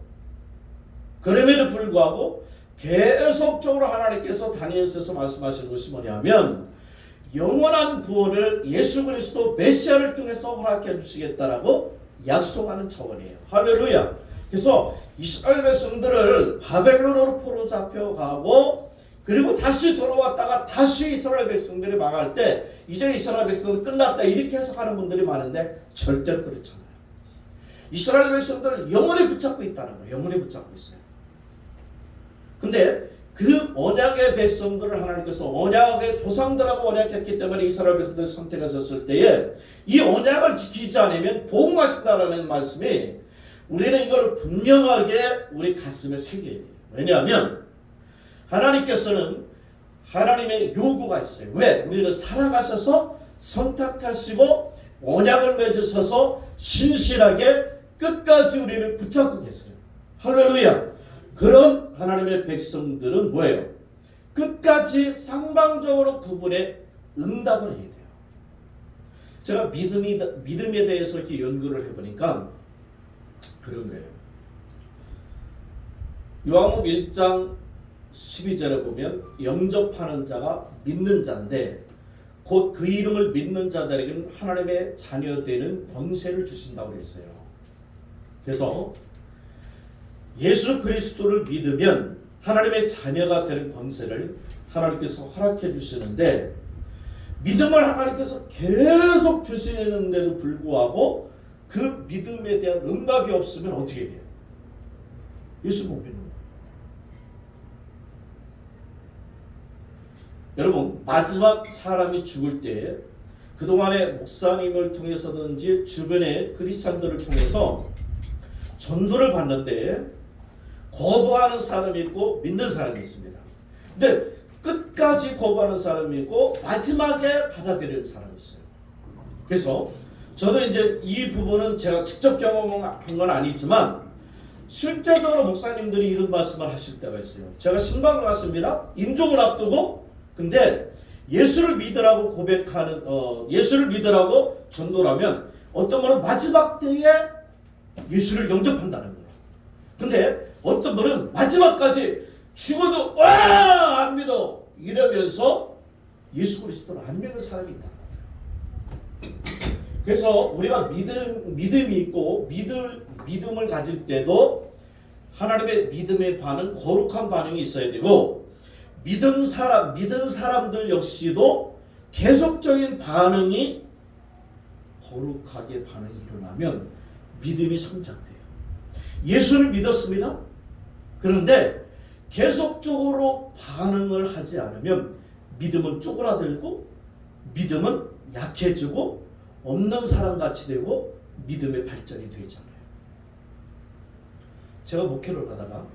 그럼에도 불구하고 계속적으로 하나님께서 다니엘서에서 말씀하시는 것이 뭐냐면 영원한 구원을 예수 그리스도 메시아를 통해서 허락해 주시겠다라고 약속하는 차원이에요. 할렐루야. 그래서 이스라엘 백성들을 바벨론으로 포로 잡혀가고 그리고 다시 돌아왔다가 다시 이스라엘 백성들이 망할 때 이제 이스라엘 백성들 끝났다 이렇게 해석하는 분들이 많은데 절대로 그렇지 않아요. 이스라엘 백성들을 영원히 붙잡고 있다는 거예요. 영원히 붙잡고 있어요. 근데 그 언약의 백성들을 하나님께서 언약의 조상들하고 언약했기 때문에 이스라엘 백성들을 선택하셨을 때에 이 언약을 지키지 않으면 복음하신다라는 말씀이 우리는 이걸 분명하게 우리 가슴에 새겨야 돼요. 왜냐하면 하나님께서는 하나님의 요구가 있어요. 왜? 우리를 사랑하셔서 선택하시고 언약을 맺으셔서 신실하게 끝까지 우리를 붙잡고 계세요. 할렐루야. 그런 하나님의 백성들은 뭐예요? 끝까지 상방적으로 그분의 응답을 해야 돼요. 제가 믿음에 대해서 이렇게 연구를 해보니까 그런 거예요. 요한복음 1장 12절에 보면 영접하는 자가 믿는 자인데 곧 그 이름을 믿는 자들에게는 하나님의 자녀 되는 권세를 주신다고 그랬어요. 그래서 예수 그리스도를 믿으면 하나님의 자녀가 되는 권세를 하나님께서 허락해 주시는데 믿음을 하나님께서 계속 주시는데도 불구하고 그 믿음에 대한 응답이 없으면 어떻게 돼요? 예수 못 믿는 거예요. 여러분 마지막 사람이 죽을 때 그동안의 목사님을 통해서든지 주변의 크리스찬들을 통해서 전도를 받는데 거부하는 사람이 있고 믿는 사람이 있습니다. 근데 끝까지 거부하는 사람이 있고 마지막에 받아들이는 사람이 있어요. 그래서 저도 이제 이 부분은 제가 직접 경험한 건 아니지만 실제적으로 목사님들이 이런 말씀을 하실 때가 있어요. 제가 신방을 갔습니다. 임종을 앞두고 근데 예수를 믿으라고 고백하는 예수를 믿으라고 전도를 하면 어떤 분은 마지막 때에 예수를 영접한다는 거예요. 근데 어떤 분은 마지막까지 죽어도 와! 안 믿어! 이러면서 예수 그리스도를 안 믿는 사람이 있다. 그래서 우리가 믿음이 있고 믿음을 가질 때도 하나님의 믿음의 반응, 거룩한 반응이 있어야 되고 믿은 사람들 역시도 계속적인 반응이 거룩하게 반응이 일어나면 믿음이 성장돼요. 예수를 믿었습니다. 그런데 계속적으로 반응을 하지 않으면 믿음은 쪼그라들고 믿음은 약해지고 없는 사람같이 되고 믿음의 발전이 되지 않아요. 제가 목회를 하다가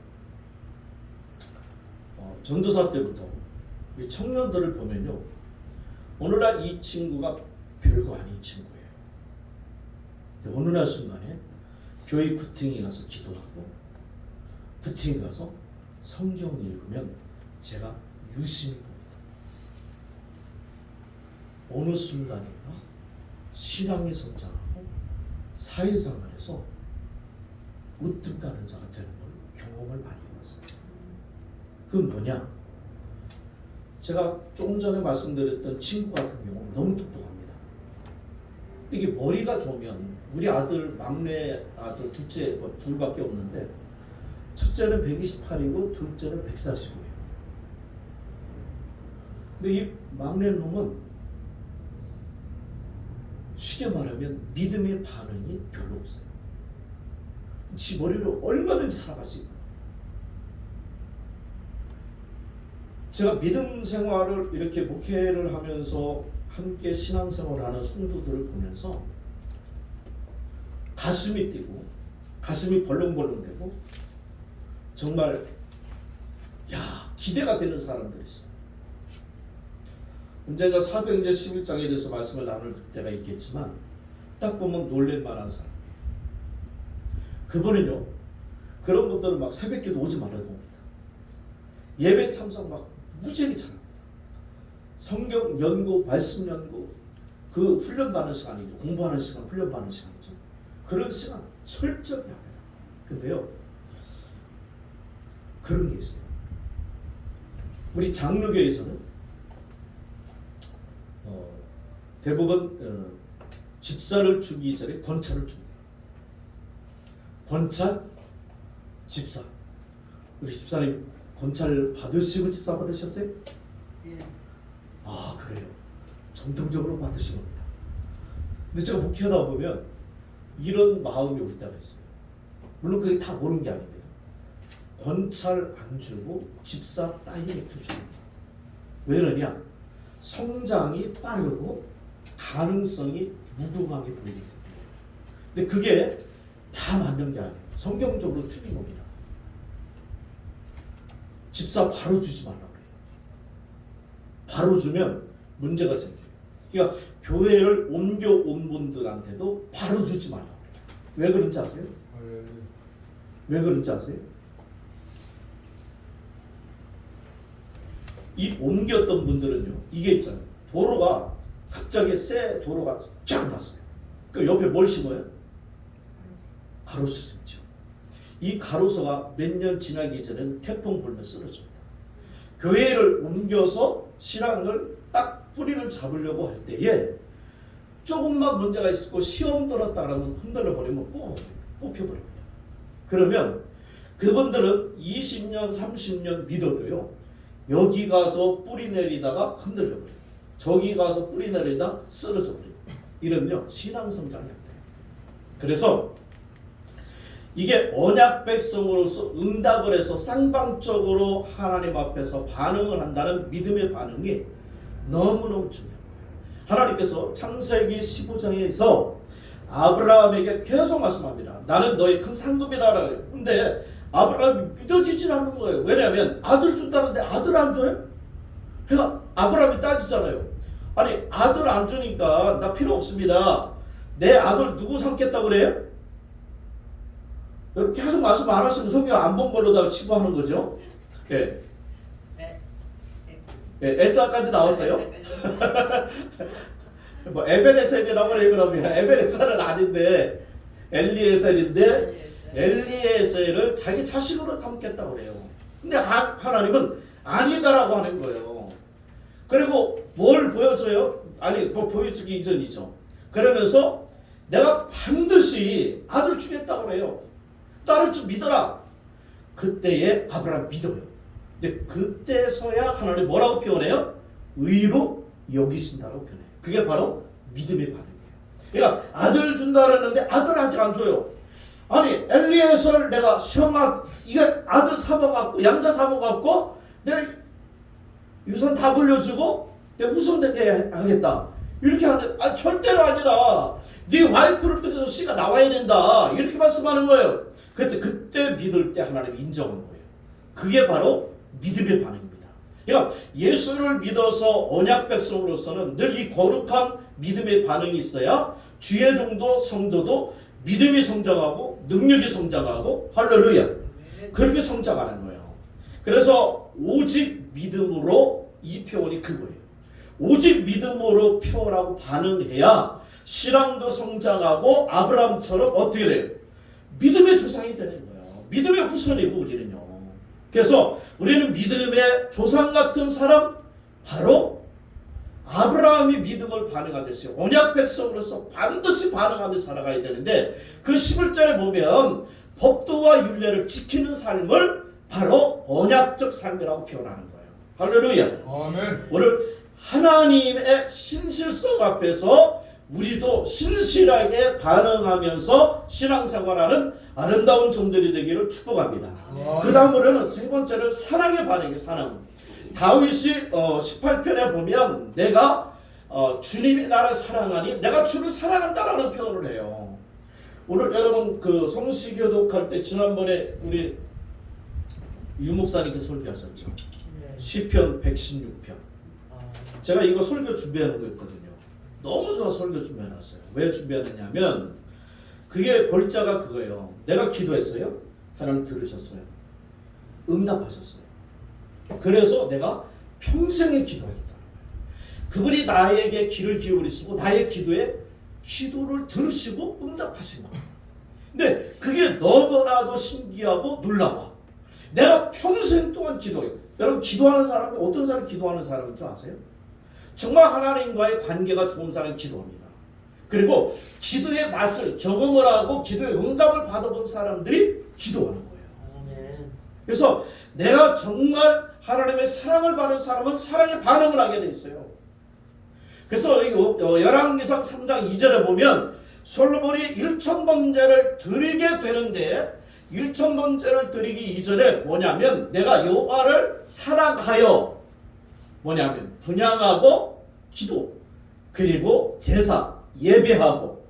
전도사 때부터 이 청년들을 보면요. 오늘날 이 친구가 별거 아닌 친구예요. 근데 어느 날 순간에 교회 구팅에 가서 기도하고 구팅에 가서 성경 읽으면 제가 유심히 봅니다. 어느 순간인가 신앙이 성장하고 사회생활에서 으뜸 가는 자가 되는 걸 경험을 많이 해봤어요. 그건 뭐냐? 제가 조금 전에 말씀드렸던 친구 같은 경우는 너무 똑똑합니다. 이게 머리가 좋으면 우리 아들 막내 아들 둘째 둘밖에 없는데 첫째는 128이고 둘째는 145예요. 근데 이 막내 놈은 쉽게 말하면 믿음의 반응이 별로 없어요. 지 머리로 얼마든지 살아갈 수 있고 제가 믿음 생활을 이렇게 목회를 하면서 함께 신앙생활을 하는 성도들을 보면서 가슴이 뛰고 가슴이 벌렁벌렁되고 정말 기대가 되는 사람들이 있어요. 언젠가 사도행전 11장에 대해서 말씀을 나눌 때가 있겠지만 딱 보면 놀랄만한 사람이에요. 그분은요 그런 분들은 막 새벽기도 오지 말라고 합니다. 예배 참석 막 무지하게 잘합니다. 성경 연구, 말씀 연구, 그 훈련 받는 시간이죠. 공부하는 시간, 훈련 받는 시간이죠. 그런 시간 철저히 합니다. 근데요, 그런 게 있어요. 우리 장로교에서는 대부분 집사를 주기 전에 권찰을 줍니다. 권찰, 집사. 우리 집사님 권찰 받으시고 집사 받으셨어요? 예. 아, 그래요. 전통적으로 받으신 겁니다. 근데 제가 목회하다 보면 이런 마음이 올 때가 있어요. 물론 그게 다 옳은 게 아닙니다. 권찰 안 주고 집사 다이렉트 줍니다. 왜 그러냐? 성장이 빠르고 가능성이 무궁하게 보이기 때문에. 근데 그게 다 맞는 게 아니에요. 성경적으로 틀린 겁니다. 집사 바로 주지 말라고 그래요. 바로 주면 문제가 생겨요. 그러니까 교회를 옮겨온 분들한테도 바로 주지 말라고 그래요. 왜 그런지 아세요? 왜 그런지 아세요? 이 옮겼던 분들은요, 이게 있잖아요. 도로가 갑자기 새 도로가 쫙 났어요. 그 옆에 뭘 심어요? 가로수 심죠. 이 가로수가 몇 년 지나기 전에는 태풍 불면 쓰러집니다. 교회를 옮겨서 신앙을 딱 뿌리를 잡으려고 할 때에 조금만 문제가 있고 시험 들었다 그러면 흔들려 버리면 뽑혀버립니다. 그러면 그분들은 20년, 30년 믿어도요, 여기 가서 뿌리 내리다가 흔들려 버려요. 저기 가서 뿌리 내리다 쓰러져 버려요. 이러면요, 신앙 성장이 안 돼요. 그래서 이게 언약 백성으로서 응답을 해서 쌍방적으로 하나님 앞에서 반응을 한다는 믿음의 반응이 너무너무 중요한 거예요. 하나님께서 창세기 15장에서 아브라함에게 계속 말씀합니다. 나는 너의 큰 상급이라 그래요. 근데 아브라함이 믿어지질 않는 거예요. 왜냐하면 아들 준다는데 아들 안 줘요? 그러니까 아브라함이 따지잖아요. 아니, 아들 안 주니까 나 필요 없습니다. 내 아들 누구 삼겠다고 그래요? 여러분 계속 말씀 안 하시면 성경 안 본 걸로다가 치부하는 거죠. 예. 애자까지 나왔어요? 뭐 에베네셀이라고 그래요. 그러면 에베네셀은 아닌데 엘리에셀인데 엘리에셀을 자기 자식으로 삼겠다고 그래요. 근데 하나님은 아니다라고 하는 거예요. 그리고 뭘 보여줘요? 아니, 뭐 보여주기 이전이죠. 그러면서 내가 반드시 아들 주겠다고 그래요. 딸을 좀 믿어라. 그때에 아브라함 믿어요. 근데 그때서야 하나님 뭐라고 표현해요? 의로 여기신다고 표현해요. 그게 바로 믿음의 반응이에요. 그러니까 아들 준다 그랬는데 아들 아직 안 줘요. 아니, 엘리에서를 내가 이게 아들 삼아갖고 양자 삼아갖고 내가 유산 다 불려주고 내가 후손되게 하겠다. 이렇게 하는, 절대로 아니라 네 와이프를 통해서 씨가 나와야 된다. 이렇게 말씀하는 거예요. 그때 믿을 때 하나님 인정한 거예요. 그게 바로 믿음의 반응입니다. 그러니까 예수를 믿어서 언약 백성으로서는 늘 이 거룩한 믿음의 반응이 있어야 주의 종도 성도도 믿음이 성장하고 능력이 성장하고 할렐루야. 그렇게 성장하는 거예요. 그래서 오직 믿음으로 이 표현이 그거예요. 오직 믿음으로 표현하고 반응해야 신앙도 성장하고 아브라함처럼 어떻게 돼요? 믿음의 조상이 되는 거예요. 믿음의 후손이고 우리는요. 그래서 우리는 믿음의 조상 같은 사람, 바로 아브라함이 믿음을 반응하듯이 언약 백성으로서 반드시 반응하며 살아가야 되는데, 그 11절에 보면 법도와 율례를 지키는 삶을 바로 언약적 삶이라고 표현하는 거예요. 할렐루야. 아멘. 오늘 하나님의 신실성 앞에서 우리도 신실하게 반응하면서 신앙생활하는 아름다운 종들이 되기를 축복합니다. 그 다음으로는 세 번째는 사랑의 반응이 사랑. 다윗이 18편에 보면 내가 주님이 나를 사랑하니 내가 주를 사랑한다라는 표현을 해요. 오늘 여러분 그 성시교독할 때 지난번에 우리 유 목사님께 설교하셨죠. 시편 116편. 제가 이거 설교 준비하는 거였거든요. 너무 좋아 설교 준비해놨어요. 왜 준비하느냐면 그게 골자가 그거예요. 내가 기도했어요. 하나님 들으셨어요. 응답하셨어요. 그래서 내가 평생에 기도하겠다. 그분이 나에게 귀를 기울이시고 나의 기도를 들으시고 응답하신 겁니다. 근데 그게 너무나도 신기하고 놀라워. 내가 평생 동안 기도해요. 여러분 기도하는 사람이 어떤 사람이 기도하는 사람인 줄 아세요? 정말 하나님과의 관계가 좋은 사람이 기도합니다. 그리고 기도의 맛을 경험을 하고 기도의 응답을 받아본 사람들이 기도하는 거예요. 그래서 내가 정말 하나님의 사랑을 받는 사람은 사랑의 반응을 하게 돼 있어요. 그래서 열왕기상 3장 2절에 보면 솔로몬이 1000번제를 드리게 되는데 1000번제를 드리기 이전에 뭐냐면 내가 여호와를 사랑하여 뭐냐면 분향하고 기도 그리고 제사 예배하고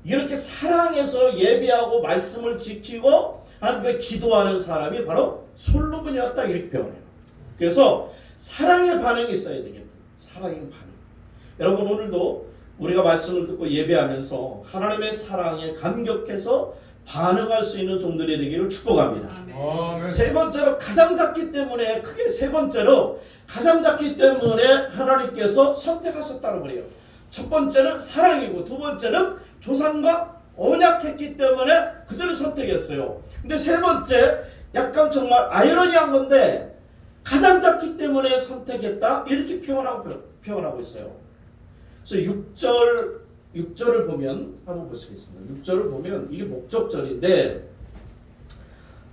이렇게 사랑해서 예배하고 말씀을 지키고 하나님께 기도하는 사람이 바로 솔로몬이었다 이렇게 표현해요. 그래서 사랑의 반응이 있어야 되겠다. 사랑의 반응. 여러분 오늘도 우리가 말씀을 듣고 예배하면서 하나님의 사랑에 감격해서 반응할 수 있는 종들이 되기를 축복합니다. 아멘. 세 번째로 가장 작기 때문에 크게 세 번째로 가장 작기 때문에 하나님께서 선택하셨다는 거예요. 첫 번째는 사랑이고 두 번째는 조상과 언약했기 때문에 그들을 선택했어요. 근데 세 번째 약간 정말 아이러니한 건데 가장 작기 때문에 선택했다 이렇게 표현하고 있어요. 그래서 6절을 보면 한번 보시겠습니다. 6절을 보면 이게 목적절인데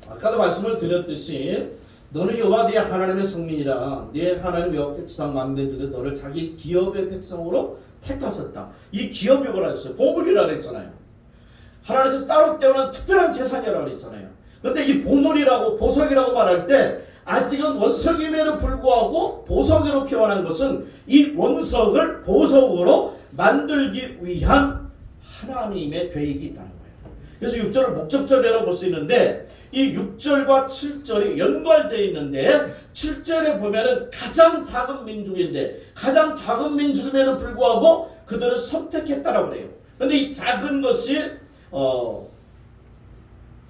아까도 말씀을 드렸듯이 너는 여호와 네 하나님의 성민이라 네 하나님 여호와께 지상 만민 중에 너를 자기 기업의 백성으로 택하셨다. 이 기업이 뭐라 했어요? 보물이라 그랬잖아요. 하나님께서 따로 떼어난 특별한 재산이라고 그랬잖아요. 그런데 이 보물이라고 보석이라고 말할 때 아직은 원석임에도 불구하고 보석으로 표현한 것은 이 원석을 보석으로 만들기 위한 하나님의 계획이 있다는 거예요. 그래서 6절을 목적절이라고 볼 수 있는데 이 6절과 7절이 연관되어 있는데 7절에 보면은 가장 작은 민족인데 가장 작은 민족임에도 불구하고 그들을 선택했다라고 그래요. 그런데 이 작은 것이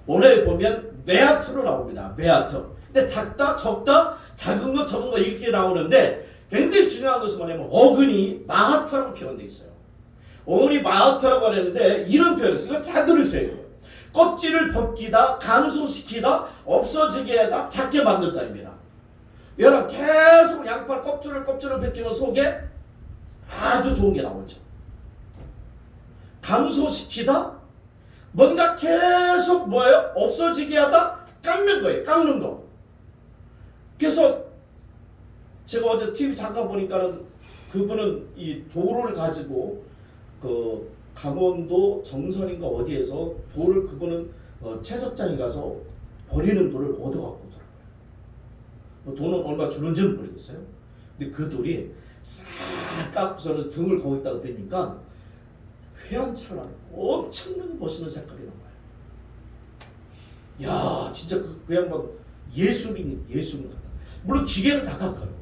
오늘 보면 메아트로 나옵니다. 메아트. 근데 작다, 적다, 작은 거, 적은 거 이렇게 나오는데 굉장히 중요한 것은 뭐냐면 어근이 마하트라고 표현되어 있어요. 어근이 마하트라고 하는데 이런 표현을 써요. 이거 잘 들으세요. 껍질을 벗기다, 감소시키다, 없어지게 하다, 작게 만들다입니다. 여러분 계속 양파 껍질을 벗기면 속에 아주 좋은 게 나오죠. 감소시키다, 뭔가 계속 뭐예요? 없어지게 하다, 깎는 거예요. 깎는 거. 그래서 제가 어제 TV 잠깐 보니까는 그분은 이 돌을 가지고 그 강원도 정선인가 어디에서 돌을 그분은 채석장에 가서 버리는 돌을 얻어갖고 오더라고요. 돈은 얼마 주는지는 모르겠어요. 근데 그 돌이 싹 깎고서는 등을 거기다가 대니까 회원처럼 엄청나게 멋있는 색깔이 나와요. 야, 진짜 그 양반 예술인 같다. 물론 기계는 다 깎아요.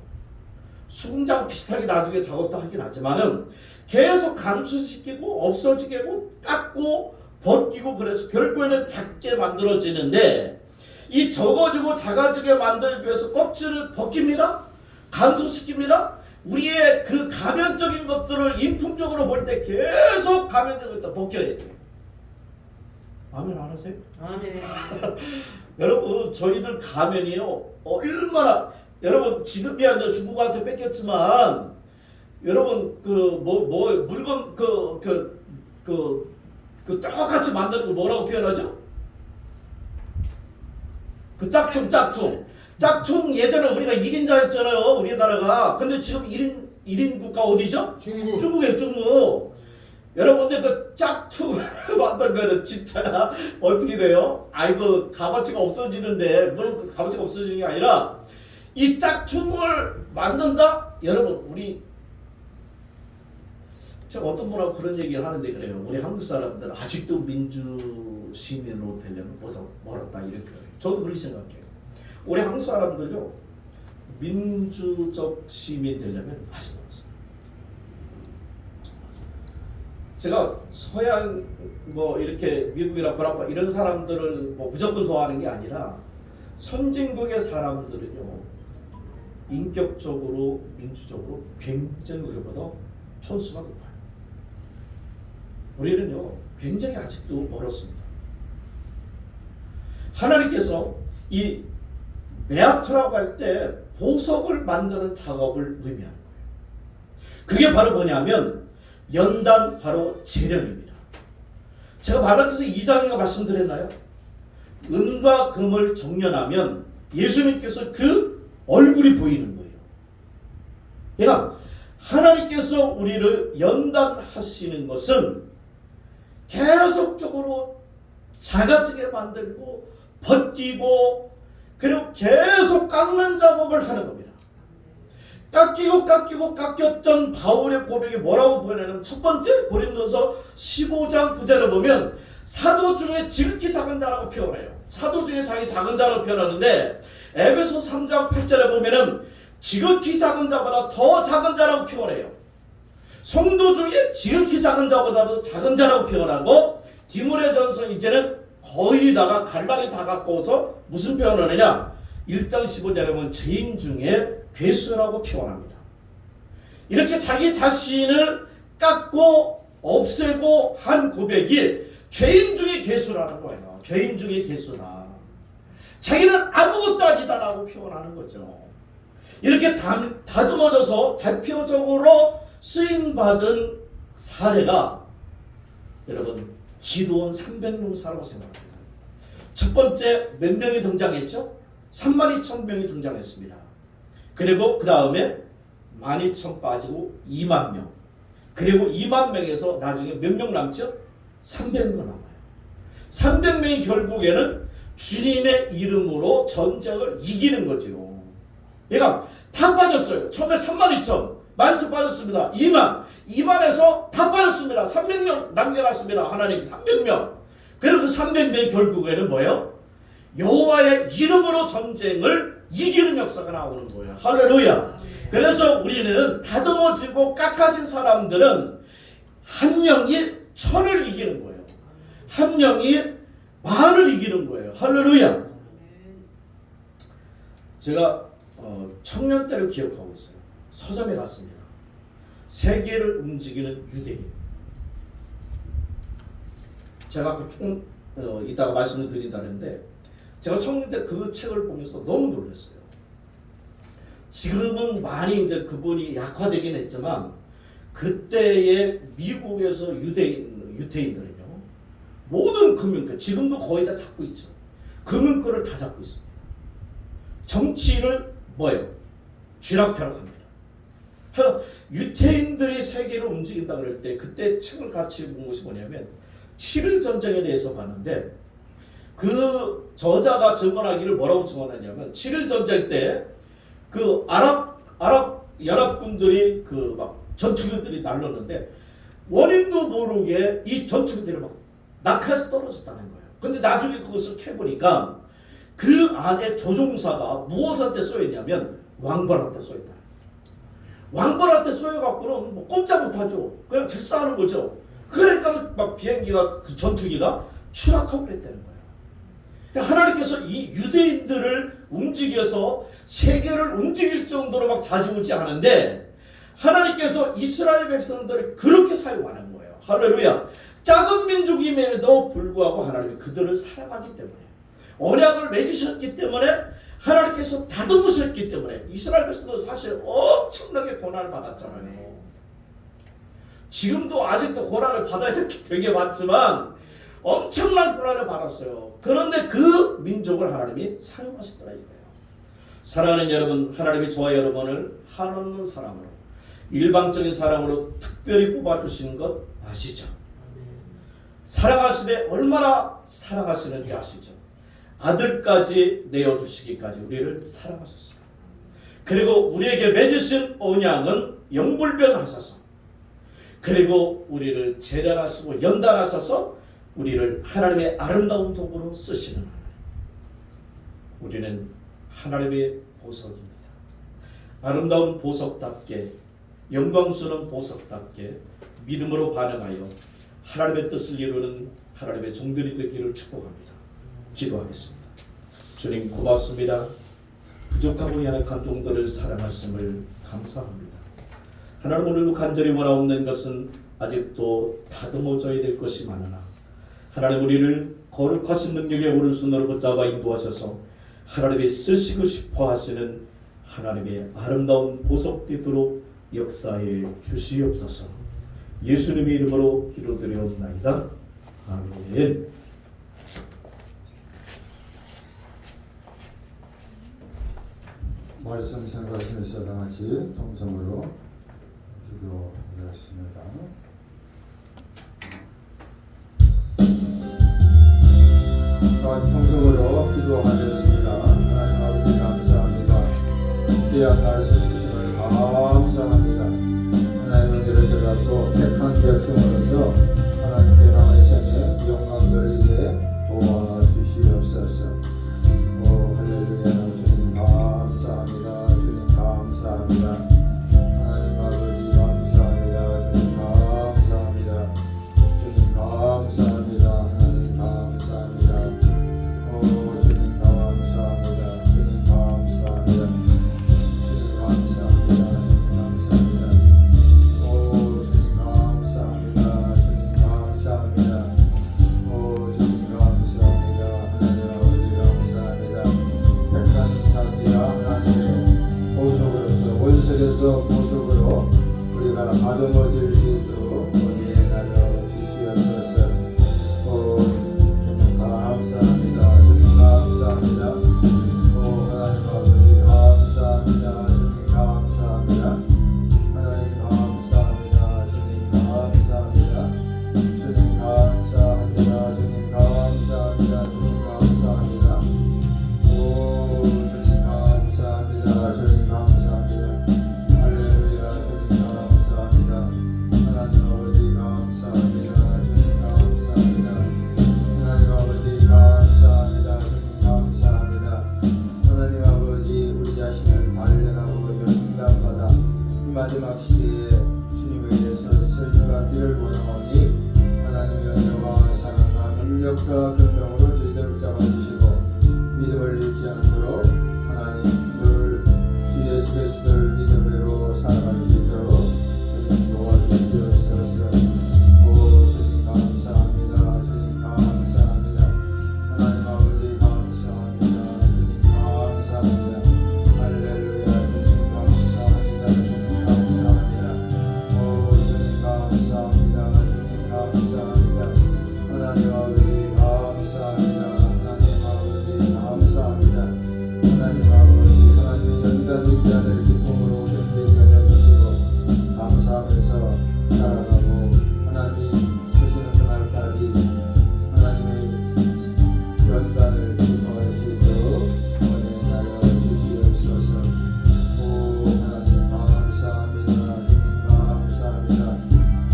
수공장 비슷하게 나중에 작업도 하긴 하지만은 계속 감소시키고 없어지게 하고 깎고 벗기고 그래서 결국에는 작게 만들어지는데 이 적어지고 작아지게 만들기 위해서 껍질을 벗깁니다. 감소시킵니다. 우리의 그 가면적인 것들을 인품적으로 볼 때 계속 가면적인 것들 벗겨야 돼요. 아멘 안 하세요? 아멘. 여러분 저희들 가면이요 얼마나 여러분 지금이야 이제 중국한테 뺏겼지만 여러분 그 물건 그 똑같이 만드는 거 뭐라고 표현하죠? 그 짝퉁 예전에 우리가 1인자였잖아요 우리나라가. 근데 지금 1인 국가 어디죠? 중국이에요. 중국. 여러분들 그 짝퉁 만들면은 진짜 어떻게 돼요? 아이고 값어치가 없어지는데 물론 그 값어치가 없어지는 게 아니라 이 짝퉁을 만든다? 여러분 우리 제가 어떤 분하고 그런 얘기를 하는데 그래요. 우리 한국 사람들 아직도 민주 시민으로 되려면 멀었다 이렇게 표현해요. 저도 그렇게 생각해요. 우리 한국 사람들요 민주적 시민 되려면 아직 멀었어요. 제가 서양 뭐 이렇게 미국이나 브라파 이런 사람들을 뭐 무조건 좋아하는 게 아니라 선진국의 사람들은요 인격적으로 민주적으로 굉장히 우리보다 촌수가 높아요. 우리는요 굉장히 아직도 멀었습니다. 하나님께서 이 메아토라고 할 때 보석을 만드는 작업을 의미하는 거예요. 그게 바로 뭐냐면 연단 바로 재련입니다. 제가 말라기서 2장에 말씀드렸나요? 은과 금을 정련하면 예수님께서 그 얼굴이 보이는 거예요. 그러니까 하나님께서 우리를 연단하시는 것은 계속적으로 작아지게 만들고 벗기고 그리고 계속 깎는 작업을 하는 겁니다. 깎였던 바울의 고백이 뭐라고 보여내냐면 첫 번째 고린도서 15장 9절을 보면 사도 중에 지극히 작은 자라고 표현해요. 사도 중에 자기 작은 자라고 표현하는데 에베소 3장 8절에 보면은 지극히 작은 자보다 더 작은 자라고 표현해요. 성도 중에 지극히 작은 자보다도 작은 자라고 표현하고 디모데전서 이제는 거의 다가 갈날이 다 가까워서 무슨 표현을 하느냐 1장 15절에 보면 죄인 중에 괴수라고 표현합니다. 이렇게 자기 자신을 깎고 없애고 한 고백이 죄인 중에 괴수라는 거예요. 죄인 중에 괴수다. 자기는 아무것도 아니다라고 표현하는 거죠. 이렇게 다듬어져서 대표적으로 쓰임받은 사례가 여러분 기도원 300용사라고 생각합니다. 첫 번째 몇 명이 등장했죠? 32,000명이 등장했습니다. 그리고 그 다음에 12,000 빠지고 2만 명. 그리고 2만 명에서 나중에 몇 명 남죠? 300명 남아요. 300명이 결국에는 주님의 이름으로 전쟁을 이기는 거죠. 그러니까 다 빠졌어요. 처음에 32,000, 12,000 빠졌습니다. 2만에서 다 빠졌습니다. 300명 남겨놨습니다. 하나님 300명. 그리고 그 300명이 결국에는 뭐예요? 여호와의 이름으로 전쟁을 이기는 역사가 나오는 거예요. 할렐루야. 그래서 우리는 다듬어지고 깎아진 사람들은 한 명이 1000을 이기는 거예요. 한 명이 10,000을 이기는 거예요. 할렐루야. 제가 청년 때를 기억하고 있어요. 서점에 갔습니다. 세계를 움직이는 유대인. 제가 조금 이따가 말씀을 드린다는데 제가 청년 때 그 책을 보면서 너무 놀랐어요. 지금은 많이 이제 그분이 약화되긴 했지만 그때의 미국에서 유대인들은요 모든 금융권 지금도 거의 다 잡고 있죠. 금융권을 다 잡고 있습니다. 정치를 뭐예요? 쥐락펴락합니다. 유태인들이 세계를 움직인다 그럴 때 그때 책을 같이 본 것이 뭐냐면 7일 전쟁에 대해서 봤는데 그 저자가 증언하기를 뭐라고 증언하냐면 7일 전쟁 때 그 아랍 연합군들이 그 막 전투기들이 날렸는데 원인도 모르게 이 전투기들이 막 낙하해서 떨어졌다는 거예요. 근데 나중에 그것을 캐보니까 그 안에 조종사가 무엇한테 쏘였냐면 왕벌한테 쏘였다. 왕벌한테 쏘여갖고는 뭐 꼼짝 못하죠. 그냥 즉사하는 거죠. 그러니까 막 비행기가 그 전투기가 추락하고 그랬다는 거예요. 그러니까 하나님께서 이 유대인들을 움직여서 세계를 움직일 정도로 막 좌지우지하는데 하나님께서 이스라엘 백성들을 그렇게 사용하는 거예요. 할렐루야. 작은 민족임에도 불구하고 하나님이 그들을 사랑하기 때문에 언약을 맺으셨기 때문에 하나님께서 다듬으셨기 때문에 이스라엘 백성들은 사실 엄청나게 고난을 받았잖아요. 지금도 아직도 고난을 받아야 될 게 되게 많지만 엄청난 고난을 받았어요. 그런데 그 민족을 하나님이 사용하시더라 이거예요. 사랑하는 여러분, 하나님이 저와 여러분을 한없는 사랑으로 일방적인 사랑으로 특별히 뽑아주신 것 아시죠? 사랑하시되 얼마나 사랑하시는지 아시죠? 아들까지 내어주시기까지 우리를 사랑하셨어요. 그리고 우리에게 맺으신 언약은 영불변하셔서 그리고 우리를 재련하시고 연단하셔서 우리를 하나님의 아름다운 도구로 쓰시는 하나님. 우리는 하나님의 보석입니다. 아름다운 보석답게 영광스러운 보석답게 믿음으로 반응하여 하나님의 뜻을 이루는 하나님의 종들이 되기를 축복합니다. 기도하겠습니다. 주님 고맙습니다. 부족하고 연약한 종들을 사랑하심을 감사합니다. 하나님, 오늘도 간절히 원하옵는 것은 아직도 다듬어져야 될 것이 많으나 하나님, 우리를 거룩하신 능력의 오른손으로 붙잡아 인도하셔서 하나님이 쓰시고 싶어 하시는 하나님의 아름다운 보석 되도록 역사해 주시옵소서. 예수님의 이름으로 기도드려옵나이다. 아멘. 말씀 생각하시면서 다 같이 통성으로 기도하겠습니다. 다 같이 통성으로 기도하겠습니다. 하나님 아버지 감사합니다. 귀한 말씀 주심을 감사합니다. 하나님은 이렇게 또 택한 백성으로서 하나님께 남은 생에 영광 돌리게 도와주시옵소서. 오 할렐루야. 주님 감사합니다. 주님 감사합니다. 하나님 아버지 감사합니다. 주님 감사합니다. 주님 감사합니다. 하나님 감사합니다. 오 주님 감사합니다. 주님 감사합니다. 주님 감사합니다. 감사합니다. 오 주님 감사합니다. 주님 감사합니다. 오 주님 감사합니다. 하나님 아버지 감사합니다. 백한 사지와 하나님의 보석으로서 원색에서 보석으로 우리가 다듬어질 수 있도록 우리의 나라 주시옵소서. 오 주님 감사합니다. 주님 감사합니다. 오 하나님 아버지 감사합니다. 주님 감사합니다. 하나님 감사합니다. 주님 감사합니다. 주님 감사합니다. 주님 감사합니다. 주님 감사합니다. 오 주님 감사합니다. 주님 감사합니다. 할렐루야. 주님 감사합니다. 하나님 아버지 감사합니다. 주님 감사합니다. 하나님 아버지 감사합니다. 주님 감사합니다. 하나님 아버지 우리 자신을 단련하고 연단받아 이 마지막 시대에 주님에 대해서 쓰임받기를 원하오니 하나님의 은혜와 사랑과 능력과 권능으로 저희들 붙잡아주시고 믿음을 잃지 않도록 하나님 늘 주 예수 그리스도를 믿음으로 살아갈 수 있도록 주님 도와주시옵소서. 오 주님 감사합니다. 주님 감사합니다. 하나님 아버지 감사합니다. 주님 감사합니다. 할렐루야. 주님 감사합니다. 주님 감사합니다. 오 주님 감사합니다. 주님 감사합니다. 하나님 아버지 감사합니다. 하나님 아버지 감사합니다. 하나님 아버지 하나님의 연단 있지 않을 기쁨으로 견디게 해주시고 감사하면서 살아가고 하나님이 주시는 그날까지 하나님의 연단을 기뻐할 수 있도록 은혜 나려 주시옵소서. 오 하나님 감사합니다. 주님 감사합니다.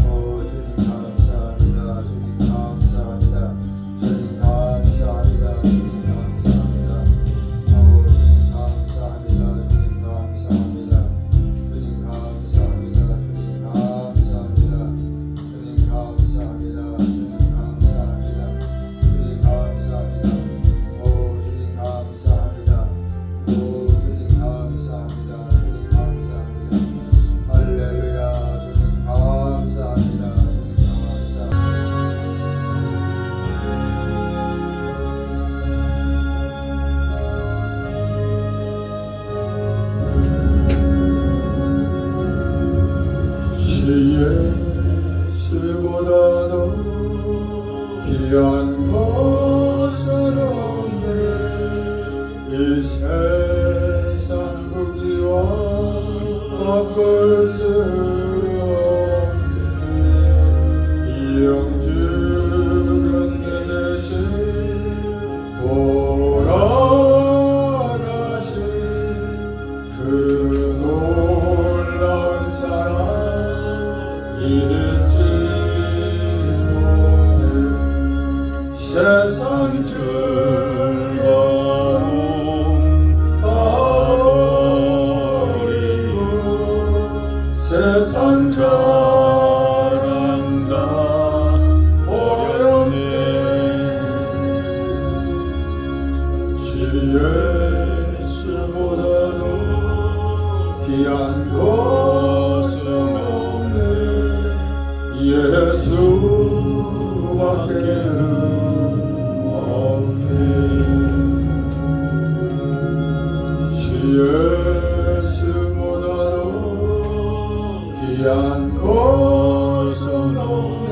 오 주님 감사합니다. 주님 감사합니다. 주님 감사합니다. 주님 감사합니다. 오 주님 감사합니다. 주님 감사합니다. 주님 감사합니다. 주님 감사합니다. 주님 감사합니다. 주님 감사합니다. 주님 감사합니다. 오 주님 감사합니다. 오 주님 감사합니다. 주님 감사합니다. 할렐루야. 주님 감사합니다. 주님 감사합니다. 예수보다도 귀한 것은 없네. 이 세상 부귀와 바꿀 수 없네. 이 영주변에 계신 돌아가신 그 놀라운 사랑 잊지 못해. 세상 즐거움 다 버리고 세상 자랑 다 버렸네. 주 예수보다 예수밖에는 없네. 주 예수보다도 귀한 것은 없네.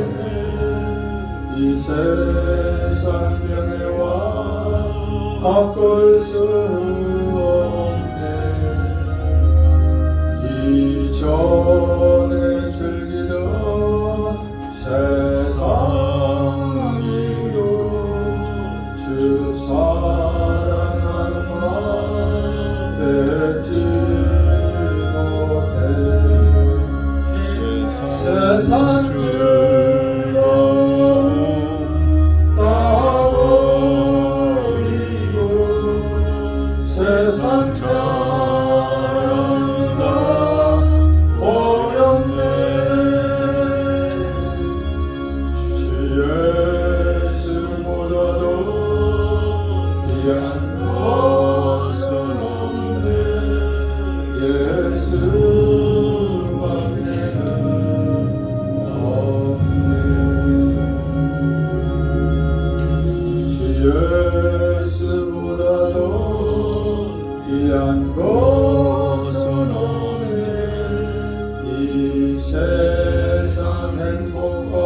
이 세상 명예와 바꿀 수 없네. 이전에 즐기던 세상 일로 주 사랑하는 말 맺지 못해. 세상 즐거움 다 버리고 세상 자랑다 버렸네. 주 예수보다도 귀한 것은 없네. 예수밖에는 없네. 주 예수보다도 귀한 것은 없네. 이 세상 행복과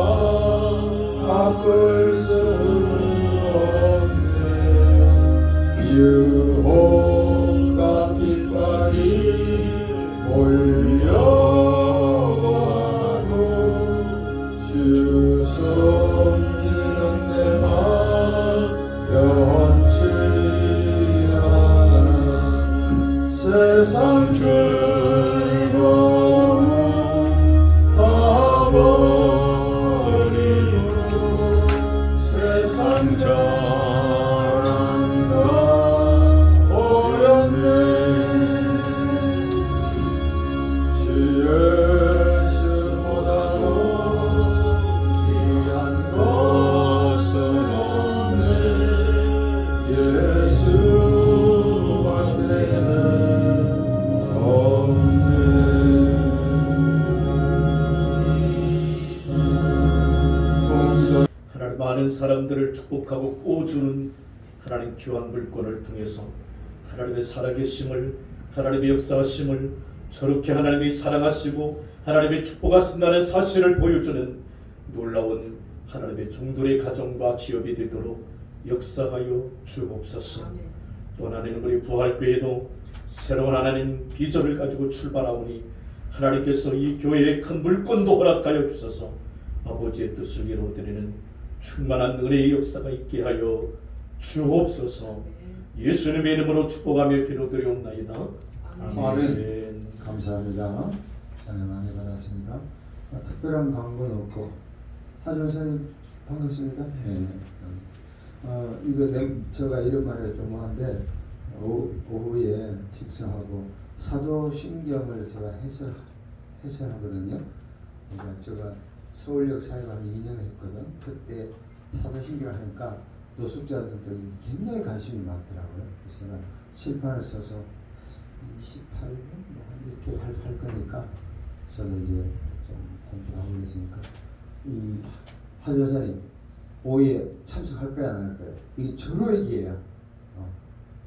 바꿀 수 없네. 유혹과 핍박이 몰려와도 주 섬기는 내 맘 변치 않아. 세상 즐거움 다 버리고 세상 자랑다 버렸네. 주 예수보다도 귀한 것은 없네. 예수밖에는 없네. 하나님 많은 사람들을 축복하고 꾸어주는 하나님 귀한 물건을 통해서 하나님의 살아계심을, 하나님의 역사하심을, 저렇게 하나님이 사랑하시고 하나님의 축복하신다는 사실을 보여주는 놀라운 하나님의 종들의 가정과 기업이 되도록 역사하여 주옵소서. 또 하나님 우리 부활교회도 새로운 하나님 비전을 가지고 출발하오니 하나님께서 이 교회의 큰 물건도 허락하여 주셔서 아버지의 뜻을 이루어드리는 충만한 은혜의 역사가 있게 하여 주옵소서. 예수님의 이름으로 축복하며 기도드리옵나이다. 아멘. 감사합니다. 찬양 많이 받았습니다. 특별한 광고는 없고 하준선님 반갑습니다. 네. 이거 제가 이런 말을 좀 하는데 오후에 식사하고 사도신경을 제가 해설하거든요. 그러니까 제가 서울역 사회관 2년을 했거든. 그때 사도신경을 하니까 노숙자들도 굉장히 관심이 많더라고요. 그래서 제가 칠판을 써서 28분 이렇게 할 거니까 저는 이제 좀 공부하고 있으니까 이 하조사님 오후에 참석할 거야 안 할 거야? 이게 절호얘기예요.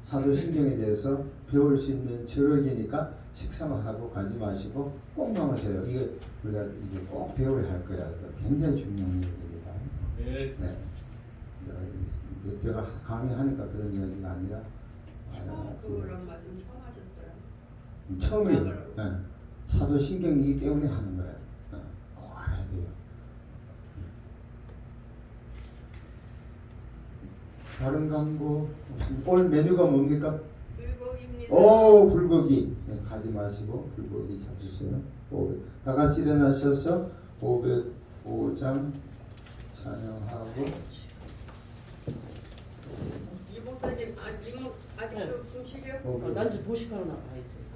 사도신경에 대해서 배울 수 있는 절호얘기니까 식사만 하고 가지 마시고 꼭 남으세요. 이게 우리가 이게 꼭 배워야 할 거야. 굉장히 중요한 얘기입니다. 네. 내가 강의하니까 그런 이야기가 아니라 그런 말씀 처음 하셨어요? 처음이에요. 네. 사도신경이기 때문에 하는 거예요. 꼭 알아야 돼요. 다른 광고 없습니다. 오늘 메뉴가 뭡니까? 불고기입니다. 오, 불고기. 네, 가지 마시고 불고기 잡수세요. 다 같이 일어나셔서 505장 찬양하고. 이 목사님 아직도 중식이요? 난 지금 보식하러 나가 있어요.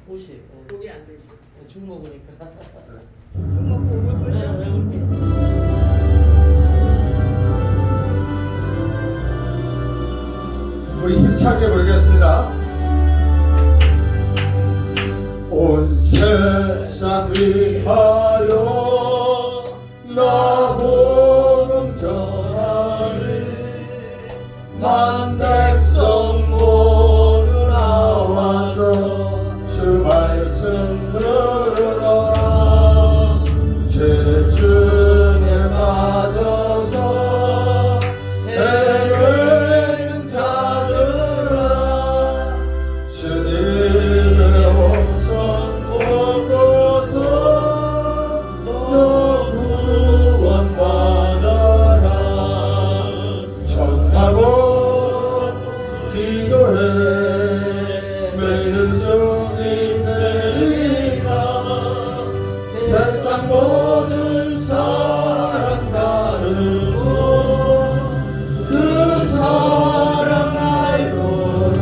보식. 여기 안 되지. 죽 먹으니까. 술 먹고 올 거죠? 우리 힘차게 부르겠습니다. 온 세상 위하여 나 모든 사랑 나누고 그 사랑 알고로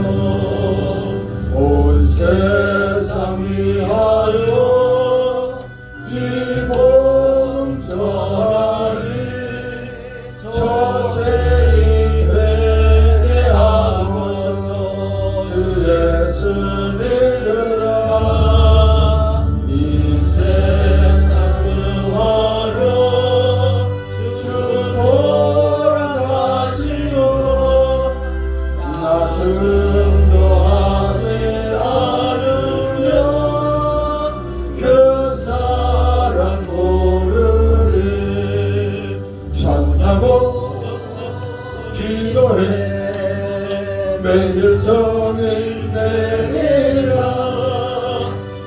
온 세상 위하여 이 복음 전하리 첫째인 회개하고서 주 예수 믿으라 이 세상 구하러 주 돌아가시고 나 증거하지 않으면 그 사랑 모르리 전하고 기도해 매일 정일 내리라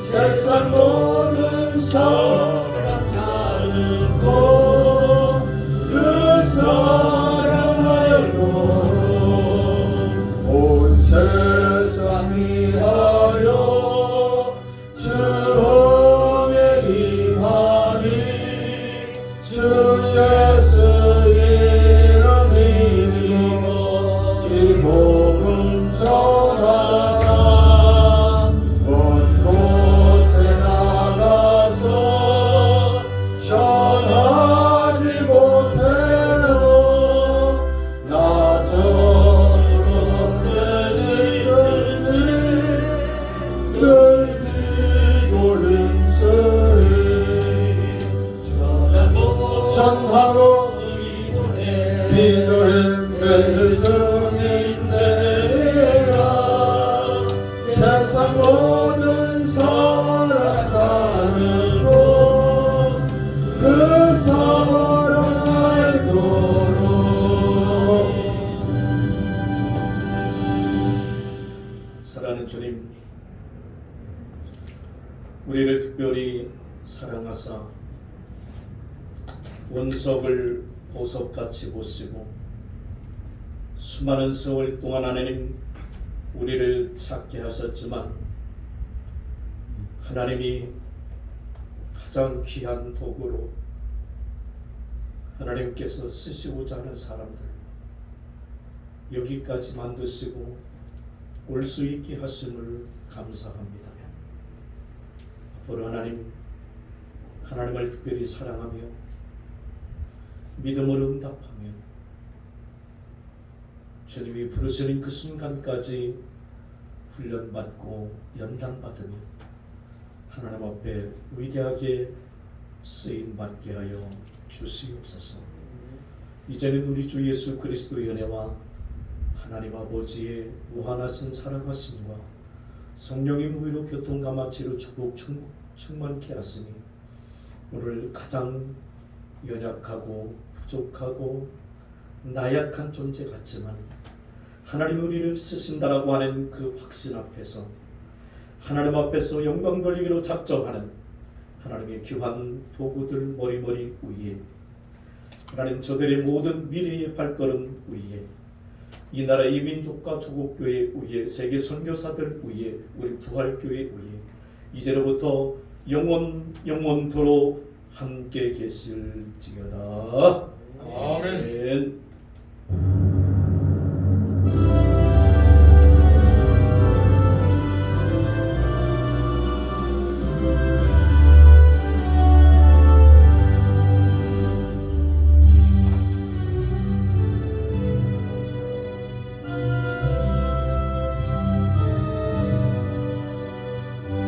세상 모든 사랑 나누고 그 사랑 알고 온 세상 위하여 주 은혜 임하니 주 예수 이름 믿고 이 복음 전하자 먼 곳에 나가서 전하지 못해도 나 저 곳에 있는지 늘 뒤돌림소리 전하고 기도해 매일 정인 내리라 세상 모든 사랑 나누고 그 사랑 알도록 사랑하는 주님 우리를 특별히 사랑하사 원석을 보석같이 보시고 수많은 세월 동안 하나님 우리를 찾게 하셨지만 하나님이 가장 귀한 도구로 하나님께서 쓰시고자 하는 사람들 여기까지 만드시고 올 수 있게 하심을 감사합니다. 앞으로 하나님을 특별히 사랑하며 믿음으로 응답하며 주님이 부르시는 그 순간까지 훈련받고 연단받으며 하나님 앞에 위대하게 쓰임받게 하여 주시옵소서. 이제는 우리 주 예수 그리스도의 은혜와 하나님 아버지의 무한하신 사랑하심과 성령의 무위로 교통감화체로 축복 충만케 하시니 오늘 가장 연약하고 부족하고 나약한 존재 같지만 하나님이 우리를 쓰신다라고 하는 그 확신 앞에서 하나님 앞에서 영광 돌리기로 작정하는 하나님의 귀한 도구들 머리머리 위에 하나님 저들의 모든 미래의 발걸음 위에 이 나라 이 민족과 조국교회 위에 세계 선교사들 위에 우리 부활교회 위에 이제로부터 영원토록 함께 계실지어다. 아멘.